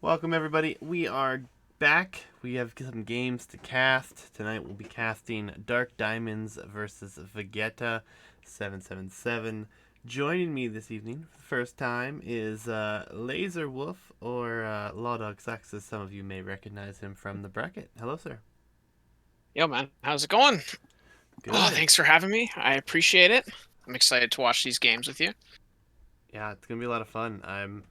Welcome, everybody. We are back. We have some games to cast. Tonight we'll be casting Dark Diamonds versus Vegeta777. Joining me this evening for the first time is Laser Wolf, or Law Dog Sax, as some of you may recognize him from the bracket. Hello, sir. Yo, man, how's it going? Oh, Good. thanks for having me. I appreciate it. I'm excited to watch these games with you. Yeah, it's going to be a lot of fun. I'm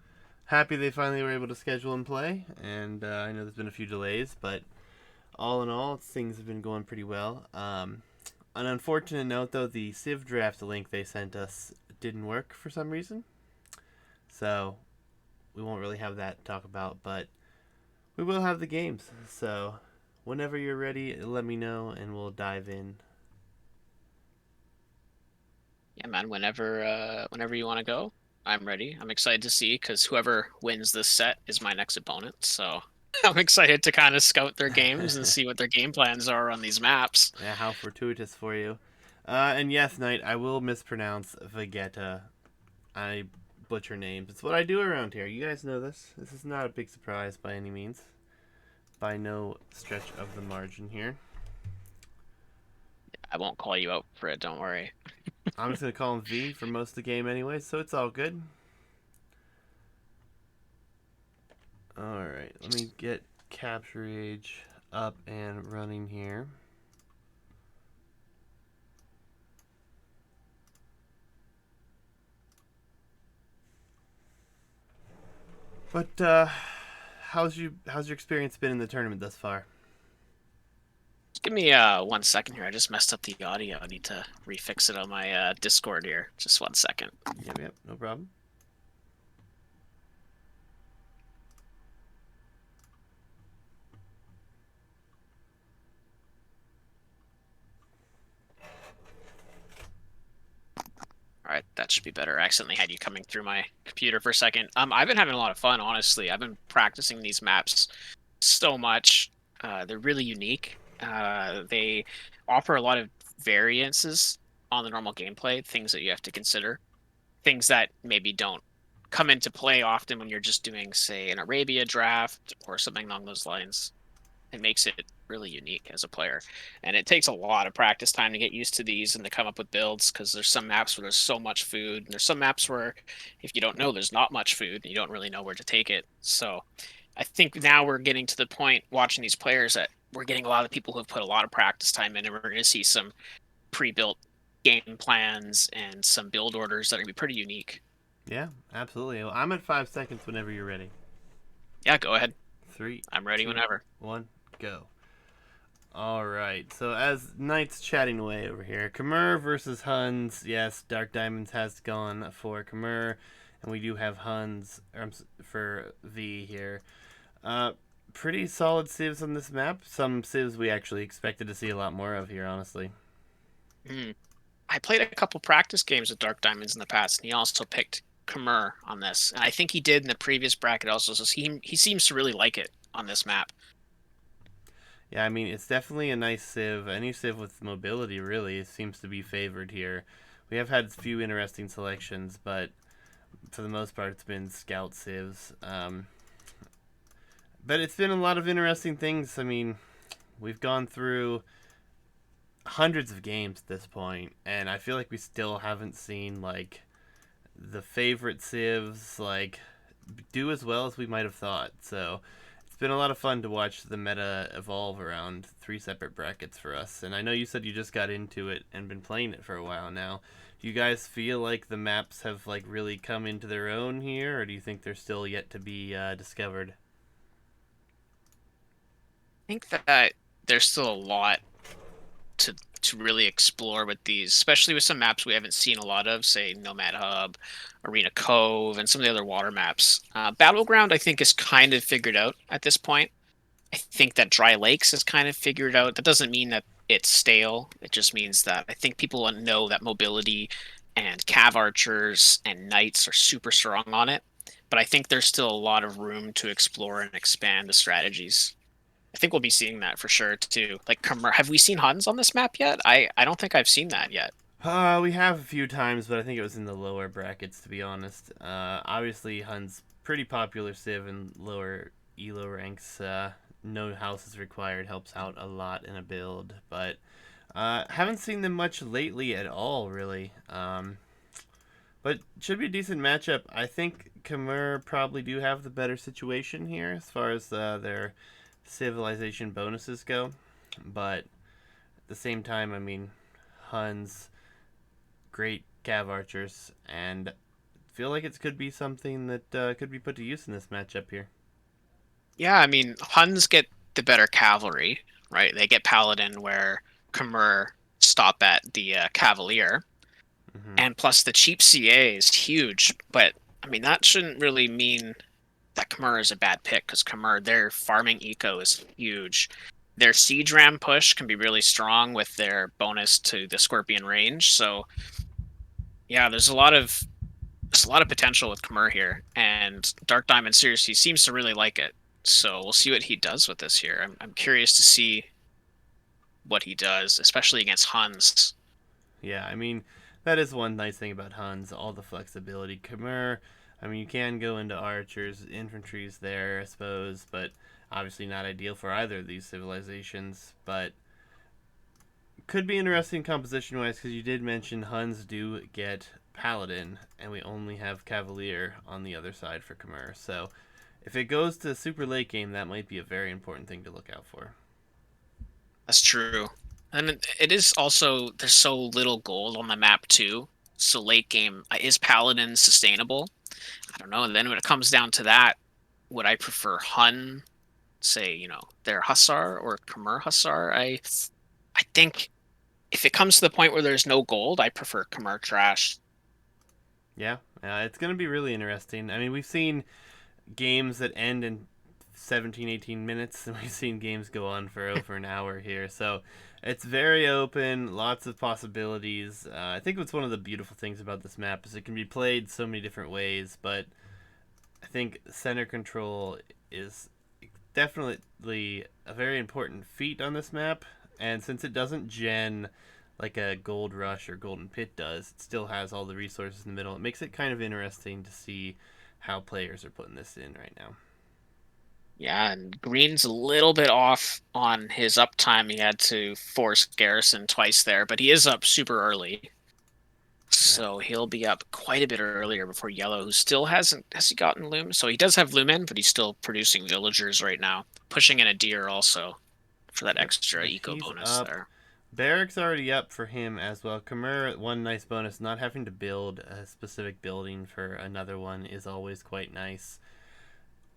happy they finally were able to schedule and play, and I know there's been a few delays, but all in all, things have been going pretty well. An unfortunate note, though, the Civ draft link they sent us didn't work for some reason. So we won't really have that to talk about, but we will have the games. So whenever you're ready, let me know and we'll dive in. Yeah, man, whenever you want to go, I'm ready. I'm excited to see because whoever wins this set is my next opponent. So I'm excited to kind of scout their games and see what their game plans are on these maps. Yeah, how fortuitous for you. And yes, Knight, I will mispronounce Vegeta. I butcher names. It's what I do around here. You guys know this. This is not a big surprise by any means. By no stretch of the margin here. I won't call you out for it, don't worry. I'm just going to call him V for most of the game anyway, so it's all good. Alright, let me get Capture Age up and running here. But how's your experience been in the tournament thus far? Just give me 1 second here. I just messed up the audio. I need to refix it on my Discord here. Just 1 second. Yep, no problem. All right, that should be better. I accidentally had you coming through my computer for a second. I've been having a lot of fun, honestly. I've been practicing these maps so much. They're really unique. They offer a lot of variances on the normal gameplay, things that you have to consider, things that maybe don't come into play often when you're just doing, say, an Arabia draft or something along those lines. It makes it really unique as a player. And it takes a lot of practice time to get used to these and to come up with builds because there's some maps where there's so much food. And there's some maps where if you don't know there's not much food, you don't really know where to take it. So I think now we're getting to the point watching these players that we're getting a lot of people who have put a lot of practice time in, and we're going to see some pre-built game plans and some build orders that are going to be pretty unique. Yeah, absolutely. Well, I'm at 5 seconds whenever you're ready. Yeah, go ahead. Three, I'm ready two, whenever. one, go. Alright, so as Knight's chatting away over here, Khmer versus Huns. Yes, Dark Diamonds has gone for Khmer, and we do have Huns for V here. Uh, Pretty solid civs on this map. Some civs we actually expected to see a lot more of here, honestly. Mm. I played a couple practice games with Dark Diamonds in the past, and he also picked Khmer on this. And I think he did in the previous bracket also, so he seems to really like it on this map. Yeah, I mean, it's definitely a nice civ. Any civ with mobility, really, seems to be favored here. We have had a few interesting selections, but for the most part, it's been scout civs. But it's been a lot of interesting things. I mean, we've gone through hundreds of games at this point, and I feel like we still haven't seen like the favorite civs like do as well as we might have thought. So it's been a lot of fun to watch the meta evolve around three separate brackets for us. And I know you said you just got into it and been playing it for a while now. Do you guys feel like the maps have like really come into their own here, or do you think they're still yet to be discovered? I think that there's still a lot to really explore with these, especially with some maps we haven't seen a lot of, say Nomad Hub, Arena Cove, and some of the other water maps. Battleground, I think, is kind of figured out at this point. I think that Dry Lakes is kind of figured out. That doesn't mean that it's stale. It just means that I think people know that mobility and cav archers and knights are super strong on it. But I think there's still a lot of room to explore and expand the strategies. I think we'll be seeing that for sure too. Like, have we seen Huns on this map yet? I don't think I've seen that yet. We have a few times, but I think it was in the lower brackets, to be honest. Obviously, Hun's pretty popular civ in lower elo ranks, no houses required helps out a lot in a build, but haven't seen them much lately at all, really. But should be a decent matchup. I think Khmer probably do have the better situation here as far as their civilization bonuses go. But at the same time, I mean, Huns, great Cav archers, and feel like it could be something that could be put to use in this matchup here. Yeah, I mean, Huns get the better cavalry, right? They get Paladin where Khmer stop at the Cavalier. Hmm. And plus the cheap CA is huge, but I mean, that shouldn't really mean that Khmer is a bad pick, because Khmer, their farming eco is huge. Their siege ram push can be really strong with their bonus to the Scorpion range. So yeah, there's a lot of potential with Khmer here, and Dark Diamond seriously seems to really like it. So we'll see what he does with this here. I'm curious to see what he does, especially against Huns. Yeah, I mean, that is one nice thing about Huns, all the flexibility. Khmer, I mean, you can go into archers, infantry's there, I suppose, but obviously not ideal for either of these civilizations. But could be interesting composition wise because you did mention Huns do get Paladin, and we only have Cavalier on the other side for Khmer. So if it goes to super late game, that might be a very important thing to look out for. That's true. And it is also, there's so little gold on the map too. So late game, is Paladin sustainable? I don't know. And then when it comes down to that, would I prefer Hun, say, their Hussar or Khmer Hussar? I think if it comes to the point where there's no gold, I prefer Khmer Trash. Yeah, it's going to be really interesting. I mean, we've seen games that end in 17, 18 minutes, and we've seen games go on for over an hour here. So it's very open, lots of possibilities. I think what's one of the beautiful things about this map is it can be played so many different ways, but I think center control is definitely a very important feat on this map. And since it doesn't gen like a Gold Rush or Golden Pit does, it still has all the resources in the middle. It makes it kind of interesting to see how players are putting this in right now. Yeah, and Green's a little bit off on his uptime. He had to force Garrison twice there, but he is up super early. Yeah. So he'll be up quite a bit earlier before Yellow, who still has he gotten Lumen? So he does have Lumen, but he's still producing villagers right now. Pushing in a deer also for that Yep. extra But eco he's bonus up. there. Barrack's already up for him as well. Khmer, one nice bonus, not having to build a specific building for another one is always quite nice.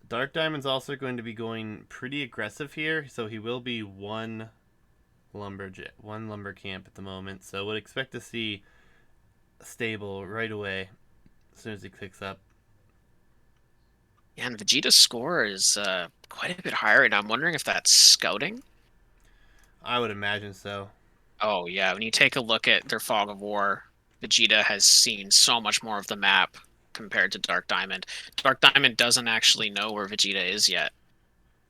Dark Diamond's also going to be going pretty aggressive here, so he will be one lumber camp at the moment. So would expect to see a stable right away as soon as he picks up. Yeah, and Vegeta's score is quite a bit higher, and I'm wondering if that's scouting. I would imagine so. Oh yeah, when you take a look at their Fog of War, Vegeta has seen so much more of the map compared to Dark Diamond. Dark Diamond doesn't actually know where Vegeta is yet.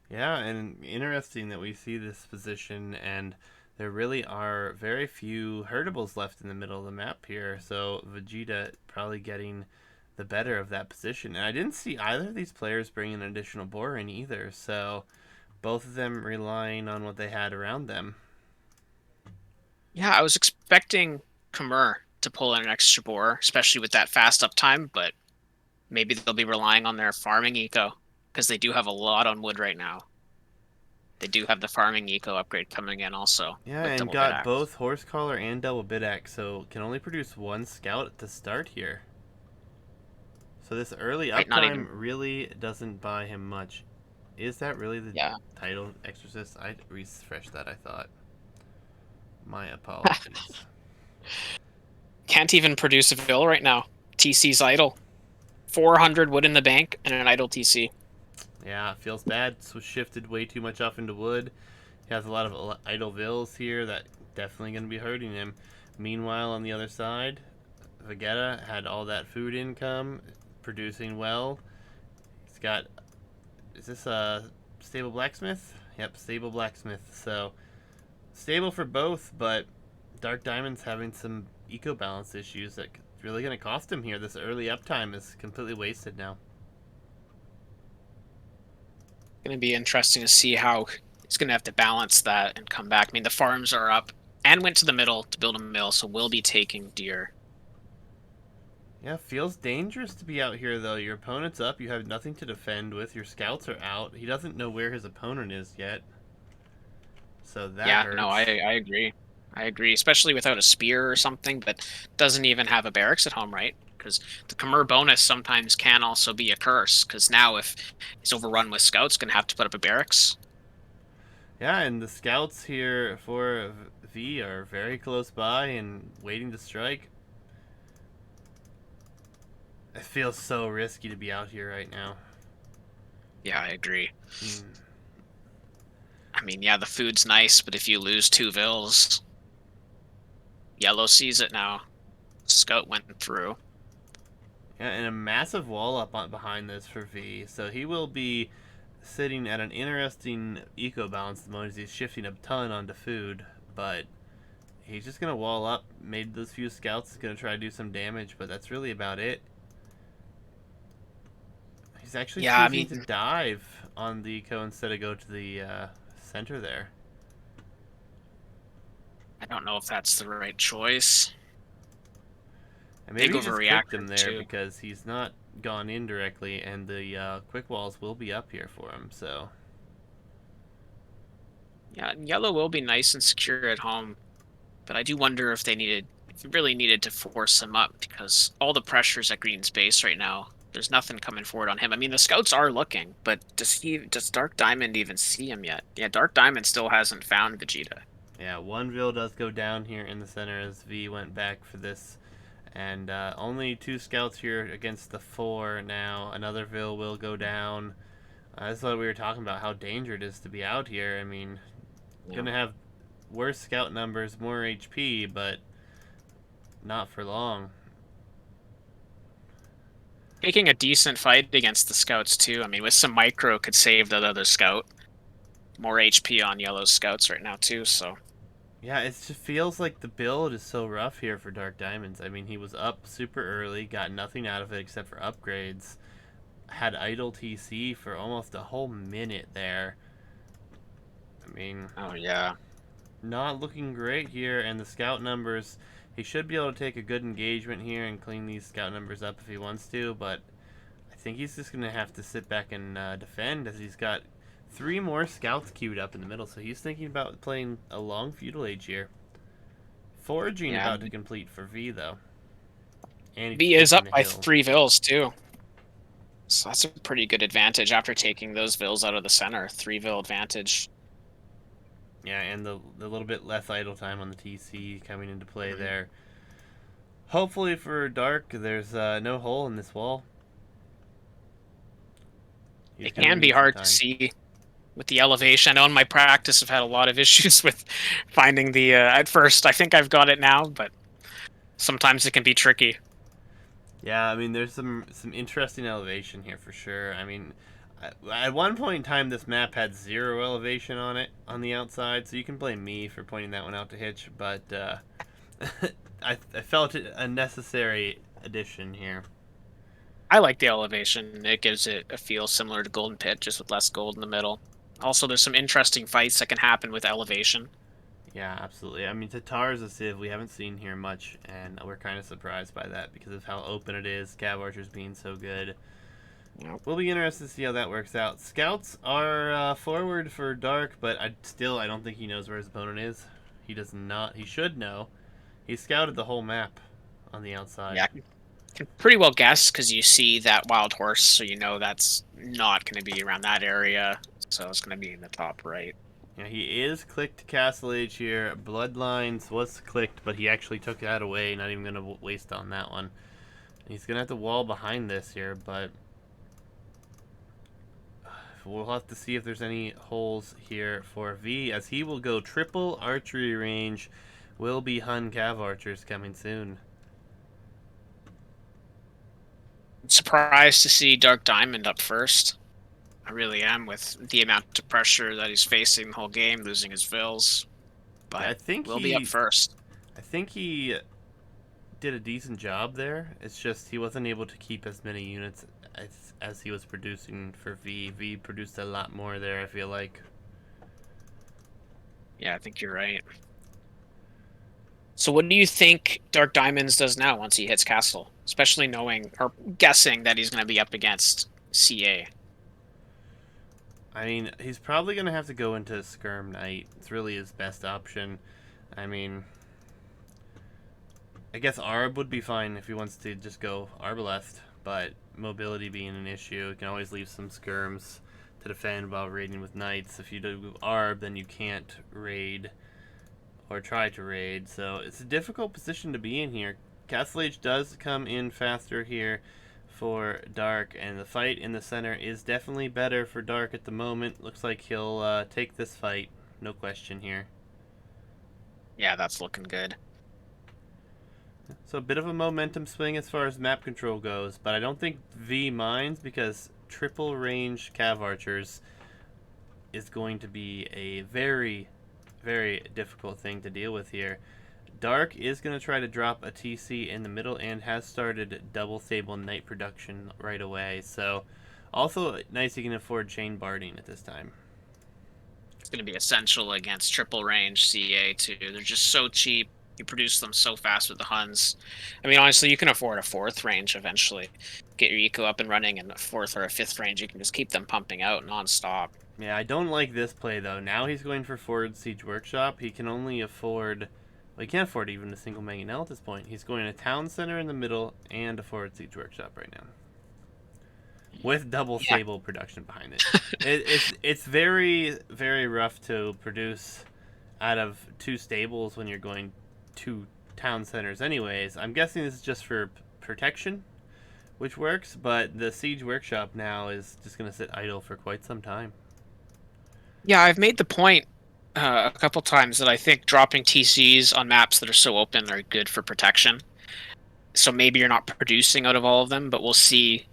Yeah, and interesting that we see this position, and there really are very few hurtables left in the middle of the map here. So Vegeta probably getting the better of that position. And I didn't see either of these players bring an additional boar in either. So both of them relying on what they had around them. Yeah, I was expecting Khmer to pull in an extra boar, especially with that fast uptime, but maybe they'll be relying on their farming eco, because they do have a lot on wood right now. They do have the farming eco upgrade coming in also Yeah, with and double bit got axe. both horse collar and double bit axe, so can only produce one scout at the start here. So this early Might not even. uptime really doesn't buy him much. Is that really the Yeah. title, Exorcist? I refreshed that, I thought. My apologies. Can't even produce a bill right now. TC's idle. 400 wood in the bank and an idle TC. Yeah, feels bad. So shifted way too much off into wood. He has a lot of idle vills here that definitely going to be hurting him. Meanwhile, on the other side, Vegeta had all that food income, producing well. He's got. Is this a stable blacksmith? Yep, stable blacksmith. So stable for both, but Dark Diamond's having some eco balance issues that really going to cost him here. This early uptime is completely wasted now. going to be interesting to see how he's going to have to balance that and come back. I mean, the farms are up and went to the middle to build a mill, so we'll be taking deer. Yeah, feels dangerous to be out here though. Your opponent's up, you have nothing to defend with, your scouts are out. He doesn't know where his opponent is yet. So that Yeah, no, I hurts. I agree. I agree, especially without a spear or something, but doesn't even have a barracks at home, right? Because the Khmer bonus sometimes can also be a curse. Because now, if he's overrun with scouts, gonna have to put up a barracks. Yeah, and the scouts here for V are very close by and waiting to strike. It feels so risky to be out here right now. Yeah, I agree. Mm. I mean, yeah, the food's nice, but if you lose 2 vills, yellow sees it now. Scout went through. Yeah, and a massive wall up behind this for V. So he will be sitting at an interesting eco balance at the moment as he's shifting a ton onto food, but he's just gonna wall up. Made those few scouts. Is gonna try to do some damage, but that's really about it. He's actually Yeah, I choosing to mean, dive on the eco instead of go to the center there. I don't know if that's the right choice. And Big maybe he just clicked overreaction him there too. because he's not gone in directly, and the quick walls will be up here for him. So Yeah, and yellow will be nice and secure at home, but I do wonder if if they really needed to force him up because all the pressure's at green's base right now. There's nothing coming forward on him. I mean, the scouts are looking, but does Dark Diamond even see him yet? Yeah, Dark Diamond still hasn't found Vegeta. yeah, one Vil does go down here in the center as V went back for this. And only 2 scouts here against the 4 now. Another Vil will go down. That's what we were talking about, how dangerous it is to be out here. I mean, Yeah. gonna have worse scout numbers, more HP, but not for long. Taking a decent fight against the scouts too. I mean, with some micro could save that other scout. More HP on yellow scouts right now too, so Yeah, it just feels like the build is so rough here for Dark Diamonds. I mean, he was up super early, got nothing out of it except for upgrades. Had idle TC for almost a whole minute there. I mean, oh yeah. not looking great here, and the scout numbers, he should be able to take a good engagement here and clean these scout numbers up if he wants to, but I think he's just going to have to sit back and defend as he's got 3 more scouts queued up in the middle, so he's thinking about playing a long feudal age here. Foraging Yeah. about to complete for V, though. And he's V is taking up the by hill. 3 vills too. So that's a pretty good advantage after taking those vills out of the center. 3 vill advantage. Yeah, and the little bit less idle time on the TC coming into play Mhm. there. Hopefully for Dark, there's no hole in this wall. He's It going to can be need some hard to time. see with the elevation. I know in my practice I've had a lot of issues with finding the at first. I think I've got it now, but sometimes it can be tricky. Yeah, I mean, there's some interesting elevation here for sure. I mean, at one point in time, this map had 0 elevation on it on the outside, so you can blame me for pointing that one out to Hitch, but I felt it a necessary addition here. I like the elevation. It gives it a feel similar to Golden Pit, just with less gold in the middle. Also, there's some interesting fights that can happen with elevation. Yeah, absolutely. I mean, Tatar's a Civ we haven't seen here much, and we're kind of surprised by that because of how open it is. Cav Archer's being so good. Yep. We'll be interested to see how that works out. Scouts are forward for Dark, but I don't think he knows where his opponent is. He does not. He should know. He scouted the whole map on the outside. Yeah, can pretty well guess because you see that wild horse, so you know that's not going to be around that area. So it's going to be in the top right. Yeah, he is clicked Castle Age here. Bloodlines was clicked, but he actually took that away. Not even going to waste on that one. He's going to have to wall behind this here, but we'll have to see if there's any holes here for V, as he will go triple archery range. Will be Hun Cav Archers coming soon. Surprised to see Dark Diamond up first. I really am with the amount of pressure that he's facing the whole game, losing his vills. Yeah, But will be up first. I think he did a decent job there. It's just he wasn't able to keep as many units as he was producing for V. V produced a lot more there, I feel like. Yeah, I think you're right. So what do you think Dark Diamonds does now once he hits Castle? Especially knowing or guessing that he's going to be up against CA. I mean, he's probably going to have to go into Skirm Knight. It's really his best option. I mean, I guess Arb would be fine if he wants to just go Arbalest, but mobility being an issue, you can always leave some skirms to defend while raiding with knights. If you do Arb, then you can't raid or try to raid, so it's a difficult position to be in here. Castle Age does come in faster here for Dark, and the fight in the center is definitely better for Dark at the moment. Looks like he'll take this fight, no question here. Yeah, that's looking good. So a bit of a momentum swing as far as map control goes, but I don't think V minds because triple range Cav Archers is going to be a very, very difficult thing to deal with here. Dark is going to try to drop a TC in the middle and has started double stable Knight production right away. So also nice you can afford chain barding at this time. It's going to be essential against triple range CA too. They're just so cheap. You produce them so fast with the Huns. I mean, honestly, you can afford a fourth range eventually. Get your eco up and running, and a fourth or a fifth range, you can just keep them pumping out nonstop. Yeah, I don't like this play though. Now he's going for forward siege workshop. He can only afford, well, he can't afford even a single mangonel at this point. He's going a town center in the middle and a forward siege workshop right now, with double stable production behind it. It's very, very rough to produce out of two stables when you're going two town centers anyways. I'm guessing this is just for protection, which works, but the siege workshop now is just going to sit idle for quite some time. Yeah, I've made the point a couple times that I think dropping TCs on maps that are so open are good for protection. So maybe you're not producing out of all of them, but we'll see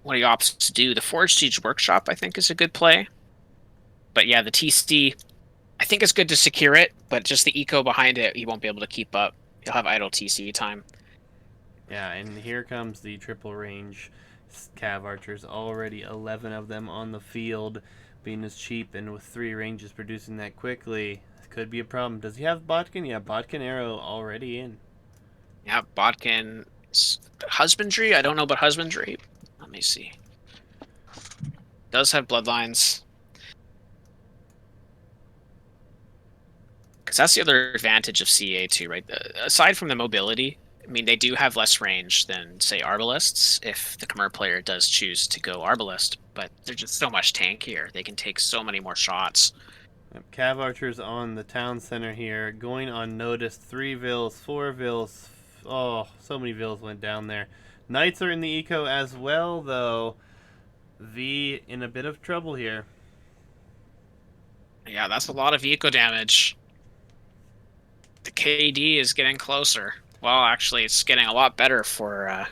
what he opts to do. The Forge Siege Workshop, I think, is a good play. But yeah, the TC, I think it's good to secure it, but just the eco behind it, he won't be able to keep up. He'll have idle TC time. Yeah, and here comes the triple range Cav Archers. Already 11 of them on the field, being as cheap, and with 3 ranges producing that quickly. Could be a problem. Does he have Botkin? Yeah, Botkin Arrow already in. Yeah, Botkin. Husbandry? I don't know about Husbandry. Let me see. Does have Bloodlines. Because that's the other advantage of CA too, right? Aside from the mobility, I mean, they do have less range than, say, Arbalists if the Khmer player does choose to go Arbalist, but they're just so much tankier. They can take so many more shots. Cav Archers on the town center here, going unnoticed. 3 vills, 4 vills. Oh, so many vills went down there. Knights are in the eco as well, though. V in a bit of trouble here. Yeah, that's a lot of eco damage. The KD is getting closer. Well, actually, it's getting a lot better for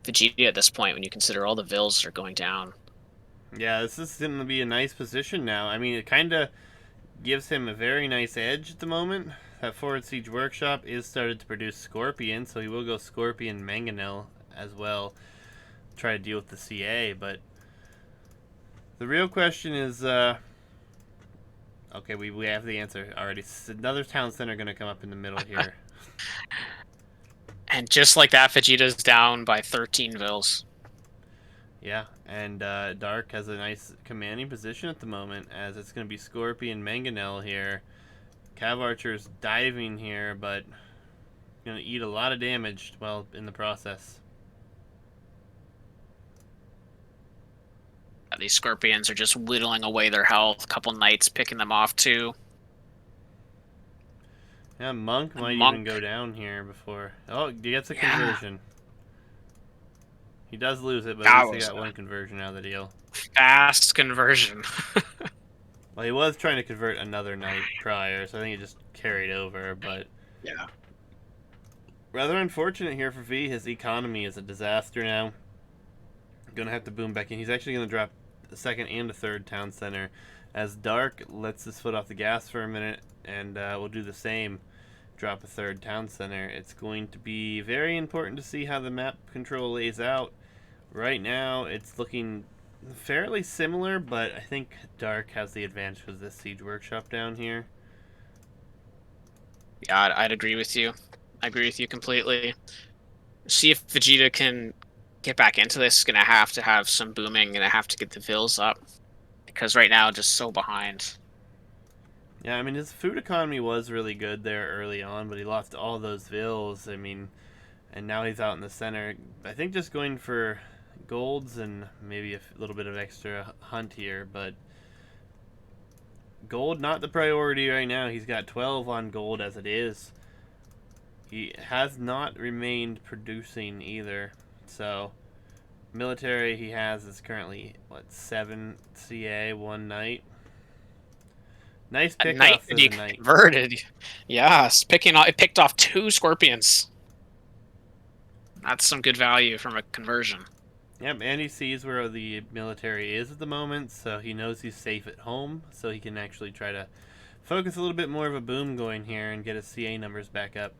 Vegeta at this point when you consider all the vills are going down. Yeah, this is going to be a nice position now. I mean, it kind of gives him a very nice edge at the moment. That forward siege workshop is started to produce Scorpion, so he will go Scorpion Mangonel as well. Try to deal with the CA, but the real question is, okay, we have the answer already. Another town center going to come up in the middle here. And just like that, Vegeta's down by 13 vills. Yeah, and Dark has a nice commanding position at the moment, as it's going to be Scorpion Mangonel here. Cav Archer's diving here, but going to eat a lot of damage while in the process. These Scorpions are just whittling away their health. A couple Knights picking them off too. Yeah, Monk might even go down here before. Oh, he gets a conversion. He does lose it, but at least he got one conversion out of the deal. Fast conversion. Well, he was trying to convert another knight prior, so I think it just carried over, but... Yeah. Rather unfortunate here for V. His economy is a disaster now. Gonna have to boom back in. He's actually gonna drop a second and a third town center, as Dark lets his foot off the gas for a minute, and we'll do the same. Drop a third town center. It's going to be very important to see how the map control lays out. Right now, it's looking fairly similar, but I think Dark has the advantage with this Siege Workshop down here. Yeah, I'd agree with you. I agree with you completely. See if Vegeta can get back into this. Is gonna have to have some booming. Gonna have to get the vills up because right now just so behind. Yeah, I mean, his food economy was really good there early on, but he lost all those vills. I mean, and now he's out in the center. I think just going for golds and maybe a little bit of extra hunt here, but gold not the priority right now. He's got 12 on gold as it is. He has not remained producing either. So, military he has is currently, what, 7 CA, 1 knight. Nice A knight pickoff for that he the knight. converted. Yes, it picked off 2 scorpions. That's some good value from a conversion. Yep, and he sees where the military is at the moment, so he knows he's safe at home, so he can actually try to focus a little bit more of a boom going here and get his CA numbers back up.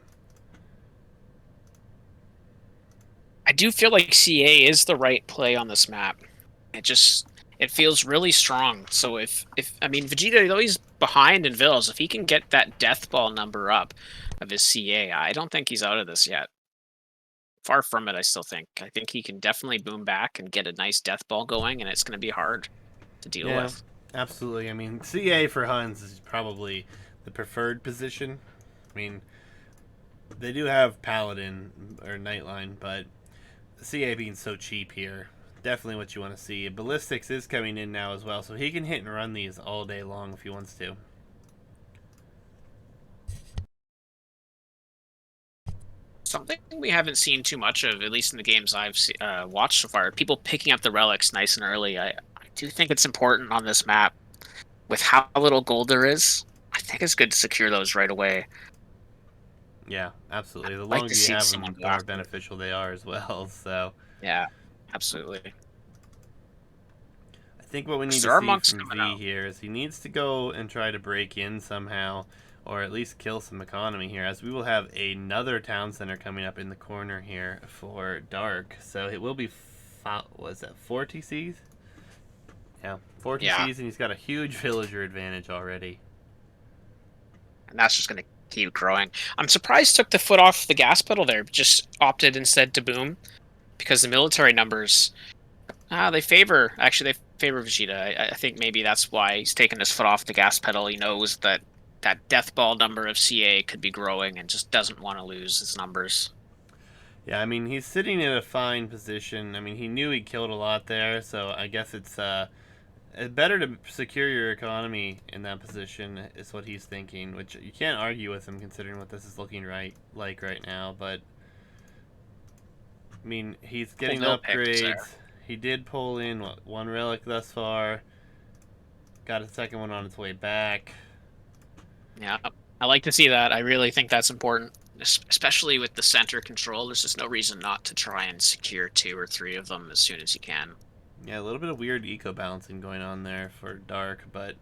I do feel like CA is the right play on this map. It feels really strong. So if I mean Vegeta, though he's behind in vills, if he can get that death ball number up of his CA, I don't think he's out of this yet. Far from it, I still think. I think he can definitely boom back and get a nice death ball going, and it's going to be hard to deal Yeah, with. absolutely. I mean, CA for Huns is probably the preferred position. I mean, they do have Paladin or Nightline, but CA being so cheap here, definitely what you want to see. Ballistics is coming in now as well, so he can hit and run these all day long if he wants to. Something we haven't seen too much of, at least in the games I've watched so far, people picking up the relics nice and early. I do think it's important on this map with how little gold there is. I think it's good to secure those right away. Yeah, absolutely. The I'd like longer to you see have someone them, the go more after it. beneficial they are as well. So Yeah, absolutely. I think what we need 'Cause to there are see monks from coming V out. here is he needs to go and try to break in somehow, or at least kill some economy here, as we will have another town center coming up in the corner here for Dark. So it will be, was that 4 TCs? Yeah, 4 Yeah, TCs, and he's got a huge villager advantage already. and that's just going to keep growing. I'm surprised took the foot off the gas pedal there, just opted instead to boom because the military numbers they favor Vegeta. I think maybe that's why he's taking his foot off the gas pedal. He knows that that death ball number of CA could be growing and just doesn't want to lose his numbers. Yeah, I mean, he's sitting in a fine position. I mean, he knew he killed a lot there, so I guess it's better to secure your economy in that position is what he's thinking, which you can't argue with him considering what this is looking right now. But I mean, he's getting Full picks upgrades. there. He did pull in what, 1 relic thus far. Got a second one on its way back. Yeah, I like to see that. I really think that's important, especially with the center control. There's just no reason not to try and secure 2 or 3 of them as soon as you can. Yeah, a little bit of weird eco balancing going on there for Dark, but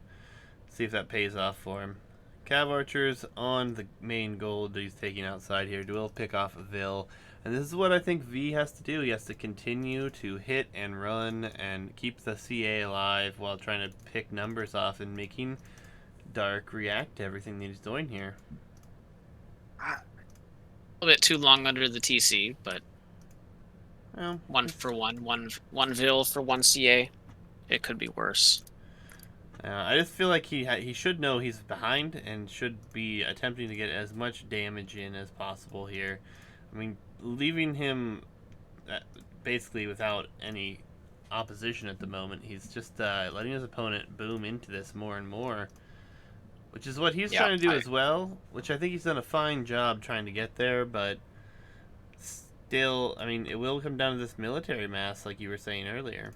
see if that pays off for him. Cav Archers on the main gold that he's taking outside here. Will pick off Vil. And this is what I think V has to do. He has to continue to hit and run and keep the CA alive while trying to pick numbers off and making Dark react to everything that he's doing here. A little bit too long under the TC, but Well, one for one Vil for 1 CA. It could be worse. I just feel like he should know he's behind and should be attempting to get as much damage in as possible here. I mean, leaving him basically without any opposition at the moment, he's just letting his opponent boom into this more and more, which is what he's Yeah, trying to do as well, which I think he's done a fine job trying to get there, but still, I mean, it will come down to this military mass like you were saying earlier.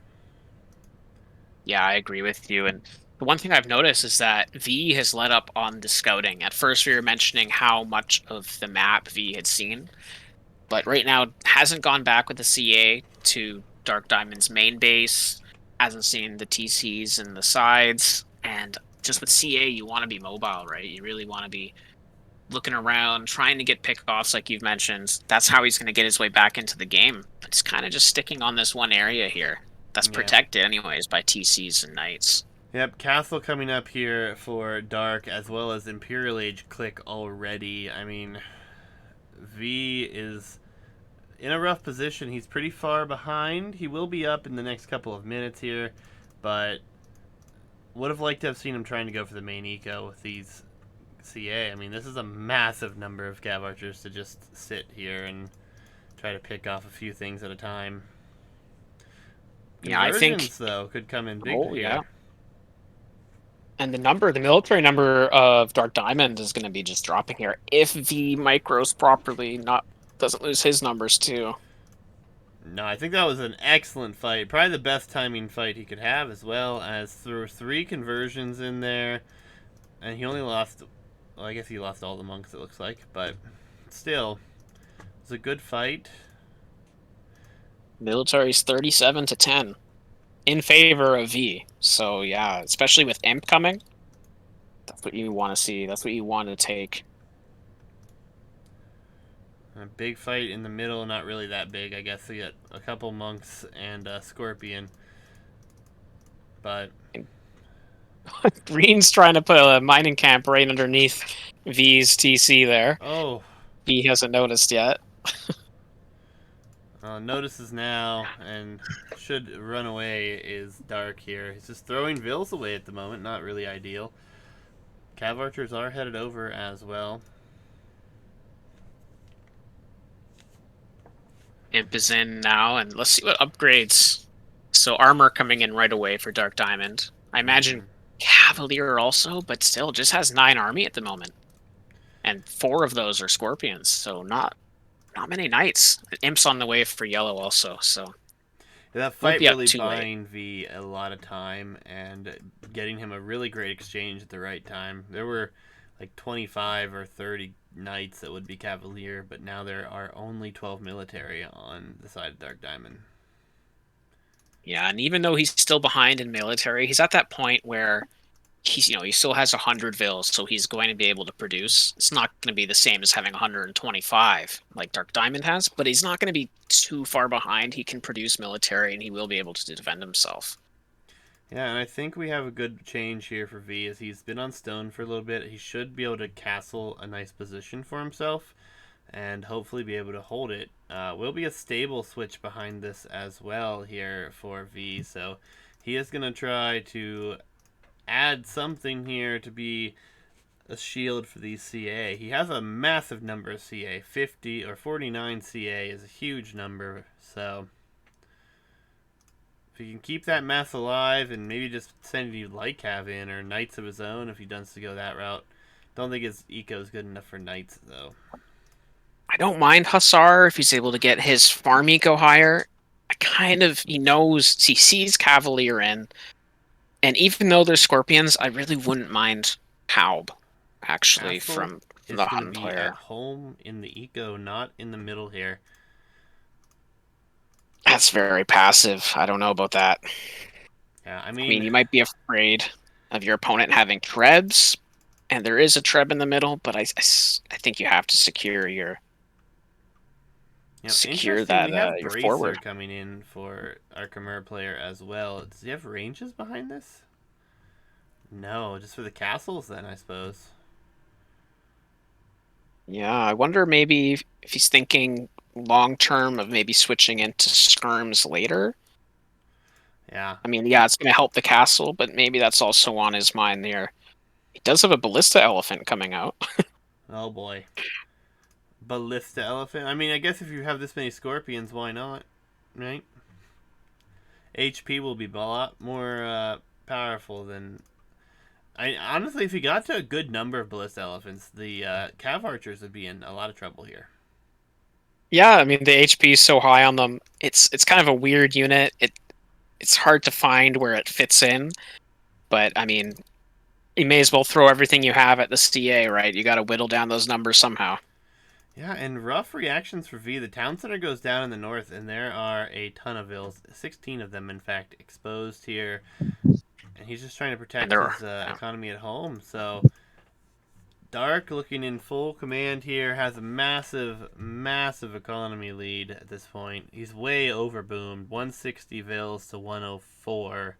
yeah, I agree with you. And the one thing I've noticed is that V has let up on the scouting. At first, we were mentioning how much of the map V had seen, but right now hasn't gone back with the CA to Dark Diamond's main base. Hasn't seen the TCs and the sides, and just with CA, you want to be mobile, right? You really want to be looking around, trying to get pickoffs, like you've mentioned. That's how he's going to get his way back into the game. It's kind of just sticking on this one area here that's Yeah. protected, anyways, by TCs and knights. Yep, Castle coming up here for Dark as well as Imperial Age Click already. I mean, V is in a rough position. He's pretty far behind. He will be up in the next couple of minutes here, but would have liked to have seen him trying to go for the main eco with these CA. I mean, this is a massive number of Cav Archers to just sit here and try to pick off a few things at a time. Yeah, I think. Conversions, though, could come in big Oh, yeah. here. And the military number of Dark Diamond is going to be just dropping here if the micros properly not doesn't lose his numbers too. No, I think that was an excellent fight. Probably the best timing fight he could have, as well as there were 3 conversions in there, and he only lost. Well, I guess he lost all the monks, it looks like, but still, it was a good fight. Military's 37-10 in favor of V. So yeah, especially with Imp coming, that's what you want to see. That's what you want to take. A big fight in the middle, not really that big. I guess we got a couple monks and a scorpion, but Green's trying to put a mining camp right underneath V's TC there. oh, He hasn't noticed yet. notices now and should run away is Dark here. He's just throwing Vills away at the moment, not really ideal. Cav Archers are headed over as well. Imp is in now, and let's see what upgrades. So armor coming in right away for Dark Diamond. I imagine Cavalier also, but still just has 9 army at the moment. And 4 of those are Scorpions, so not many knights. Imp's on the way for yellow also, so That fight be up really too late. buying V a lot of time and getting him a really great exchange at the right time. There were like 25 or 30 knights that would be Cavalier, but now there are only 12 military on the side of Dark Diamond. Yeah, and even though he's still behind in military, he's at that point where he still has 100 vills, so he's going to be able to produce. It's not going to be the same as having 125 like Dark Diamond has, but he's not going to be too far behind. He can produce military, and he will be able to defend himself. Yeah, and I think we have a good change here for V as he's been on stone for a little bit. He should be able to castle a nice position for himself and hopefully be able to hold it. Will be a stable switch behind this as well here for V, so he is going to try to add something here to be a shield for these CA. He has a massive number of CA. 50 or 49 CA is a huge number, so if he can keep that mass alive and maybe just send any light cav in or knights of his own if he wants to go that route. Don't think his eco is good enough for knights though. I don't mind Hussar if he's able to get his farm eco higher. He sees Cavalier in, and even though they're Scorpions, I really wouldn't mind Haub, actually, Castle from is the going to Hun be at player. home in the eco, not in the middle here. That's very passive. I don't know about that. Yeah, I I mean, mean, you might be afraid of your opponent having Trebs, and there is a Treb in the middle, but I think you have to secure your interesting. We have your Bracer forward. coming in for our Khmer player as well. Does he have ranges behind this? No, just for the castles then, I suppose. Yeah, I wonder maybe if he's thinking long term of maybe switching into skirms later. Yeah. I mean, yeah, it's going to help the castle, but maybe that's also on his mind there. He does have a ballista elephant coming out. Oh boy. Ballista elephant. I mean, I guess if you have this many scorpions, why not? Right? HP will be a lot more powerful than. I honestly, if you got to a good number of ballista elephants, the cav archers would be in a lot of trouble here. Yeah, I mean the HP is so high on them. It's kind of a weird unit. It's hard to find where it fits in, but I mean, you may as well throw everything you have at the CA, right? You got to whittle down those numbers somehow. Yeah, and rough reactions for V. The town center goes down in the north, and there are a ton of vills. 16 of them, in fact, exposed here. And he's just trying to And protect there his are, economy at home. So Dark looking in full command here, has a massive, massive economy lead at this point. He's way overboomed, 160 Vils to 104.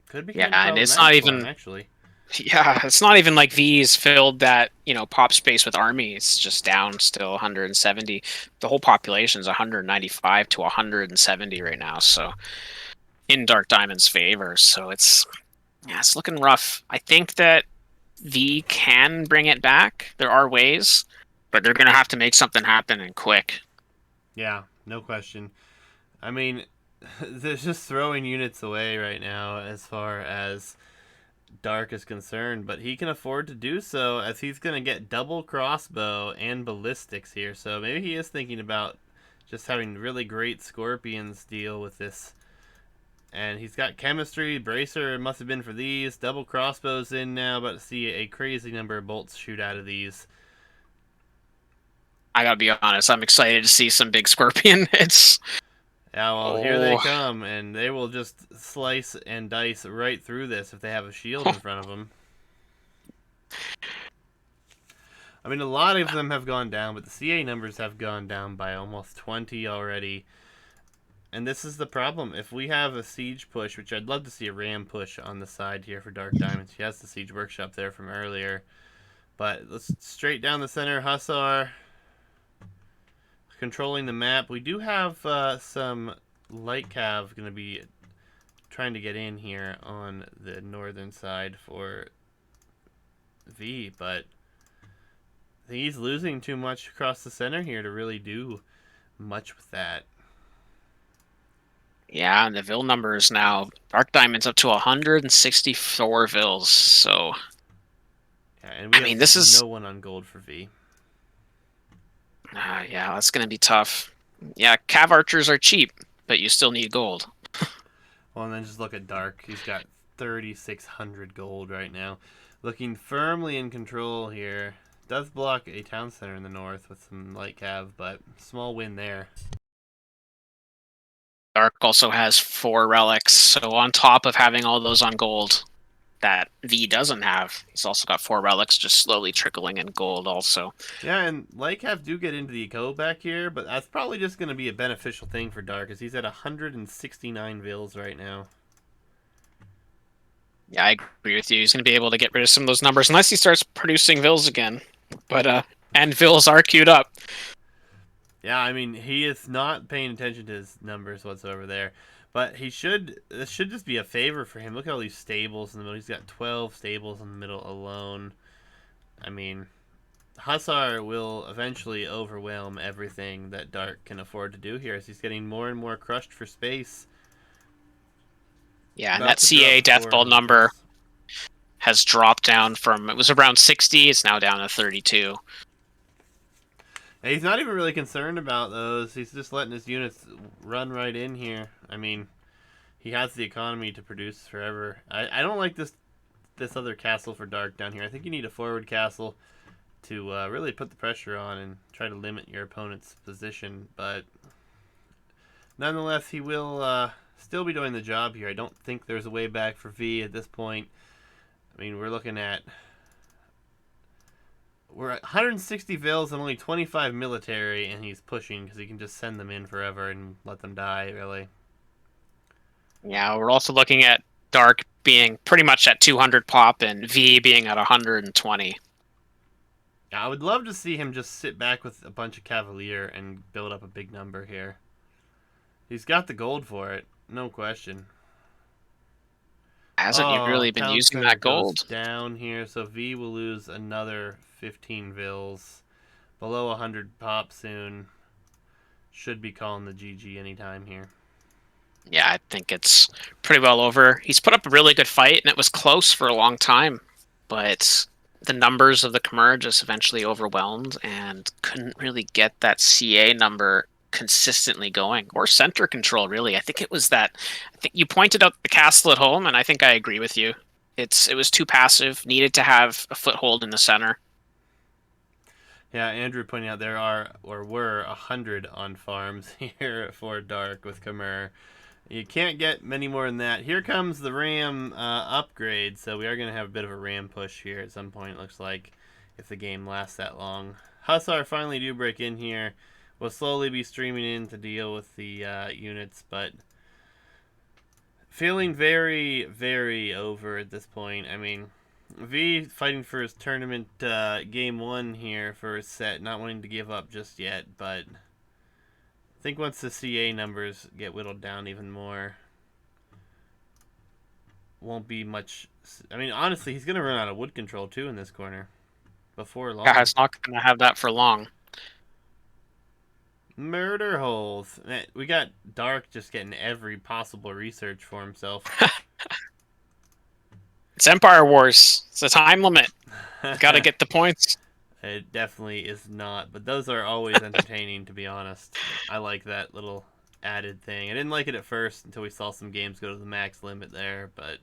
Could be Yeah, kind of and it's not problematic for him, even. actually. Yeah, it's not even like V's filled that, pop space with army. It's just down still 170. The whole population is 195 to 170 right now. So in Dark Diamond's favor. So it's looking rough. I think that V can bring it back. There are ways, but they're gonna have to make something happen and quick. Yeah, no question. I mean, they're just throwing units away right now as far as Dark is concerned, but he can afford to do so as he's going to get double crossbow and ballistics here. So maybe he is thinking about just having really great scorpions deal with this. And he's got chemistry, bracer must have been for these. Double crossbows in now, about to see a crazy number of bolts shoot out of these. I gotta be honest, I'm excited to see some big scorpion hits. Yeah, well, here they Oh, come, and they will just slice and dice right through this if they have a shield in front of them. I mean, a lot of them have gone down, but the CA numbers have gone down by almost 20 already. And this is the problem. If we have a siege push, which I'd love to see a ram push on the side here for Dark Diamonds. He has the siege workshop there from earlier. But let's straight down the center. Hussar controlling the map. We do have some light cav going to be trying to get in here on the northern side for V, but he's losing too much across the center here to really do much with that. yeah, and the Vil numbers now. Dark Diamond's up to 164 Vils, so Yeah, and we I mean have this is no one on gold for V. yeah, that's gonna be tough. Yeah, Cav archers are cheap, but you still need gold. Well, and then just look at Dark. He's got 3,600 gold right now. Looking firmly in control here. Does block a town center in the north with some light cav, but small win there. Dark also has 4 relics, so on top of having all those on gold that V doesn't have, he's also got 4 relics just slowly trickling in gold also. Yeah, and light cav do get into the eco back here, but that's probably just going to be a beneficial thing for Dark, as he's at 169 Vils right now. Yeah, I agree with you. He's going to be able to get rid of some of those numbers unless he starts producing Vils again. But and Vils are queued up. Yeah, I mean, he is not paying attention to his numbers whatsoever there. But he should, this should just be a favor for him. Look at all these stables in the middle. He's got 12 stables in the middle alone. I mean, Hussar will eventually overwhelm everything that Dark can afford to do here as he's getting more and more crushed for space. Yeah, and About that to drop CA death ball 400 number Vils. has dropped down from, it was around 60, it's now down to 32. And he's not even really concerned about those. He's just letting his units run right in here. I mean, he has the economy to produce forever. I don't like this other castle for Dark down here. I think you need a forward castle to really put the pressure on and try to limit your opponent's position. But nonetheless, he will still be doing the job here. I don't think there's a way back for V at this point. I mean, we're at 160 Vils and only 25 military, and he's pushing because he can just send them in forever and let them die, really. Yeah, we're also looking at Dark being pretty much at 200 pop and V being at 120. I would love to see him just sit back with a bunch of Cavalier and build up a big number here. He's got the gold for it, no question. Hasn't he Oh, really been town using center that goes gold? down here, so V will lose another 15 Vils. Below 100 pop soon. Should be calling the GG anytime here. Yeah, I think it's pretty well over. He's put up a really good fight, and it was close for a long time, but the numbers of the Khmer just eventually overwhelmed and couldn't really get that CA number consistently going, or center control, really. I think it was that. I think you pointed out the castle at home, and I think I agree with you. It was too passive, needed to have a foothold in the center. Yeah, Andrew pointing out there are, or were, 100 on farms here for Dark with Khmer. You can't get many more than that. Here comes the Ram upgrade, so we are going to have a bit of a Ram push here at some point, it looks like, if the game lasts that long. Hussar finally do break in here. We'll slowly be streaming in to deal with the units, but feeling very, very over at this point. I mean, V fighting for his tournament game 1 here for his set, not wanting to give up just yet, but I think once the CA numbers get whittled down even more, won't be much. I mean, honestly, he's going to run out of wood control too in this corner before long. Yeah, it's not going to have that for long. Murder holes. We got Dark just getting every possible research for himself. It's Empire Wars. It's a time limit. Got to get the points. It definitely is not, but those are always entertaining, to be honest. I like that little added thing. I didn't like it at first until we saw some games go to the max limit there, but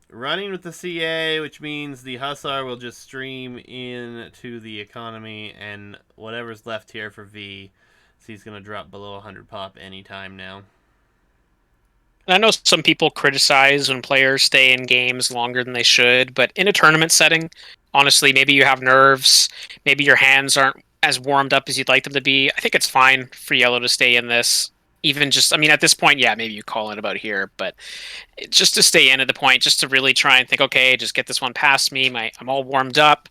running with the CA, which means the Hussar will just stream into the economy, and whatever's left here for V, so he's going to drop below 100 pop anytime now. And I know some people criticize when players stay in games longer than they should, but in a tournament setting, honestly, maybe you have nerves, maybe your hands aren't as warmed up as you'd like them to be. I think it's fine for Yellow to stay in this. Even just, I mean, at this point, yeah, maybe you call it about here, but just to stay in at the point, just to really try and think, okay, just get this one past me. I'm all warmed up.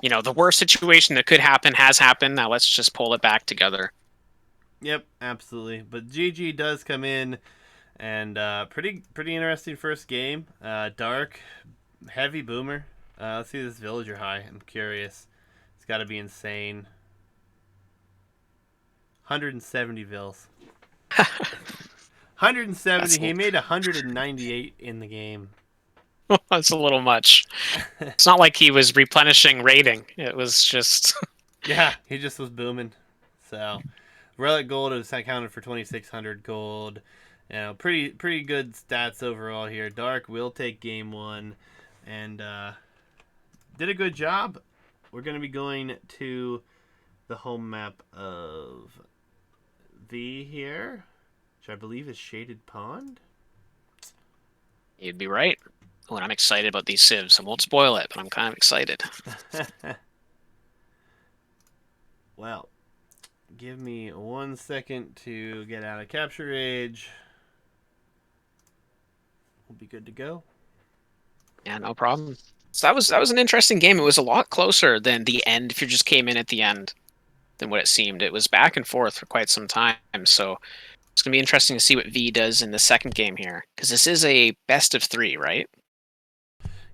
You know, the worst situation that could happen has happened. Now let's just pull it back together. Yep, absolutely. But GG does come in, and pretty interesting first game. Dark, heavy boomer. Let's see this villager high. I'm curious. It's got to be insane. 170 vills. 170. He made 198 in the game. That's a little much. It's not like he was replenishing rating. It was just... Yeah, he just was booming. So, Relic Gold is accounted for 2,600 gold. You know, pretty good stats overall here. Dark will take game 1 and did a good job. We're going to be going to the home map of V here, which I believe is Shaded Pond. You'd be right. Oh, and I'm excited about these civs. I won't spoil it, but I'm kind of excited. Well, give me 1 second to get out of capture age. We'll be good to go. Yeah, no problem. So that was an interesting game. It was a lot closer than the end. If you just came in at the end, than what it seemed. It was back and forth for quite some time. So it's gonna be interesting to see what V does in the second game here, because this is a best of 3, right?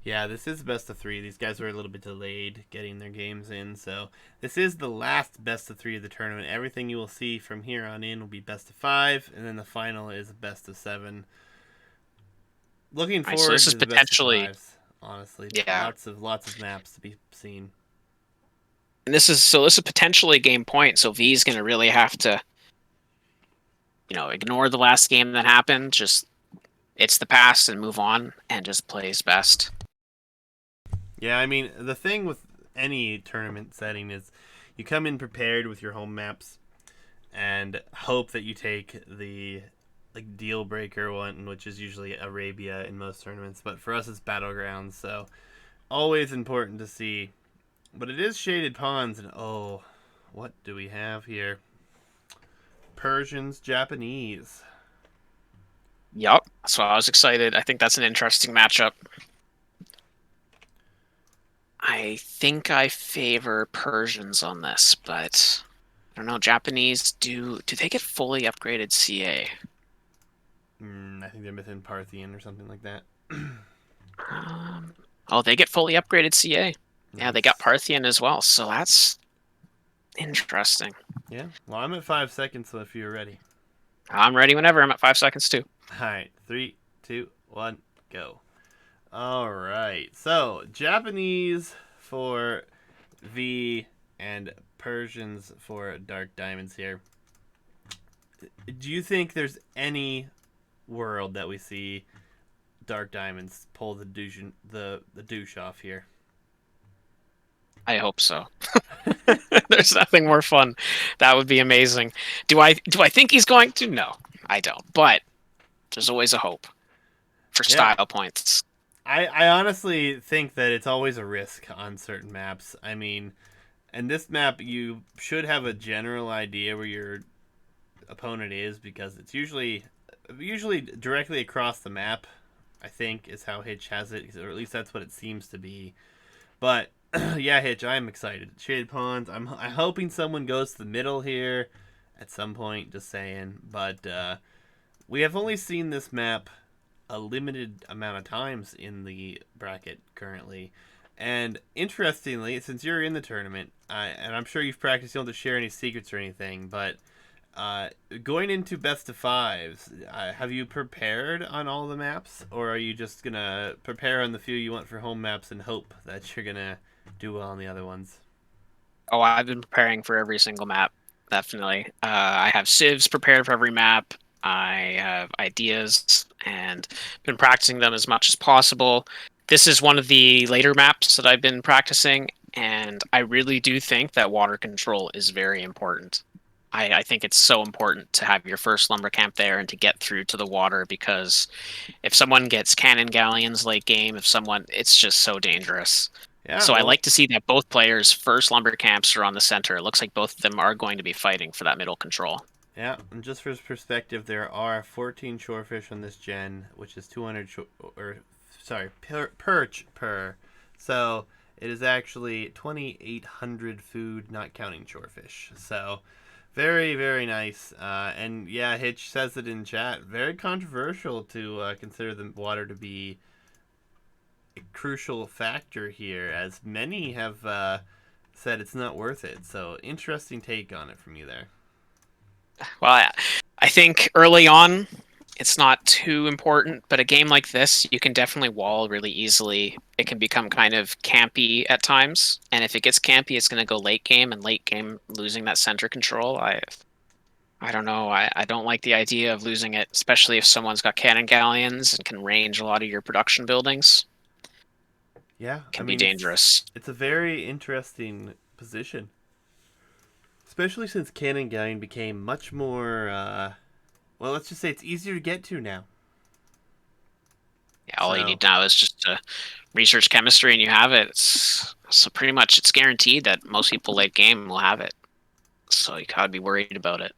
Yeah, this is best of 3. These guys were a little bit delayed getting their games in, so this is the last best of 3 of the tournament. Everything you will see from here on in will be best of 5, and then the final is a best of 7. Looking forward so this is to the potentially best of 5s, honestly. Yeah. Lots of maps to be seen. And this is potentially game point. So V's gonna really have to, ignore the last game that happened. Just it's the past and move on and just play his best. Yeah, I mean, the thing with any tournament setting is you come in prepared with your home maps and hope that you take the deal breaker one, which is usually Arabia in most tournaments. But for us, it's Battlegrounds, so always important to see. But it is Shaded Ponds, and oh, what do we have here? Persians, Japanese. Yup. So I was excited. I think that's an interesting matchup. I think I favor Persians on this, but I don't know. Japanese, do they get fully upgraded CA? I think they're missing Parthian or something like that. They get fully upgraded CA. Nice. Yeah, they got Parthian as well, so that's interesting. Yeah, well, I'm at 5 seconds, so if you're ready. I'm ready whenever. I'm at 5 seconds, too. All right, 3, 2, 1, go. All right, so Japanese for V and Persians for Dark Diamonds here. Do you think there's any world that we see Dark Diamonds pull the douche off here? I hope so. There's nothing more fun. That would be amazing. Do I think he's going to? No, I don't. But there's always a hope for Yeah, style points. I honestly think that it's always a risk on certain maps. I mean, and this map, you should have a general idea where your opponent is because it's usually directly across the map. I think is how Hitch has it, or at least that's what it seems to be. But yeah, Hitch, I'm excited. Shaded Ponds. I'm hoping someone goes to the middle here at some point. Just saying, but we have only seen this map a limited amount of times in the bracket currently. And interestingly, since you're in the tournament, and I'm sure you've practiced, you don't have to share any secrets or anything, but uh, going into best of fives, have you prepared on all the maps, or are you just gonna prepare on the few you want for home maps and hope that you're gonna do well on the other ones? Oh, I've been preparing for every single map. Definitely. I have civs prepared for every map. I have ideas and been practicing them as much as possible. This is one of the later maps that I've been practicing, and I really do think that water control is very important. I think it's so important to have your first lumber camp there and to get through to the water because if someone gets cannon galleons late game, if someone, it's just so dangerous. Yeah, So I well, like to see that both players' first lumber camps are on the center. It looks like both of them are going to be fighting for that middle control. yeah, and just for perspective, there are 14 shorefish on this gen, which is 200 or sorry, perch per. So it is actually 2,800 food, not counting shorefish. So very, very nice. And yeah, Hitch says it in chat. Very controversial to consider the water to be a crucial factor here, as many have said it's not worth it. So interesting take on it from you there. Well, I think early on it's not too important, but a game like this, you can definitely wall really easily. It can become kind of campy at times, and if it gets campy, it's going to go late game, and late game losing that center control. I don't know. I don't like the idea of losing it, especially if someone's got cannon galleons and can range a lot of your production buildings. Yeah, It I can be mean dangerous. it's a very interesting position, especially since Cannon Galleon became much more. Well, let's just say it's easier to get to now. Yeah, all you So need now is just to research chemistry, and you have it. So pretty much, it's guaranteed that most people late game will have it. So you gotta be worried about it.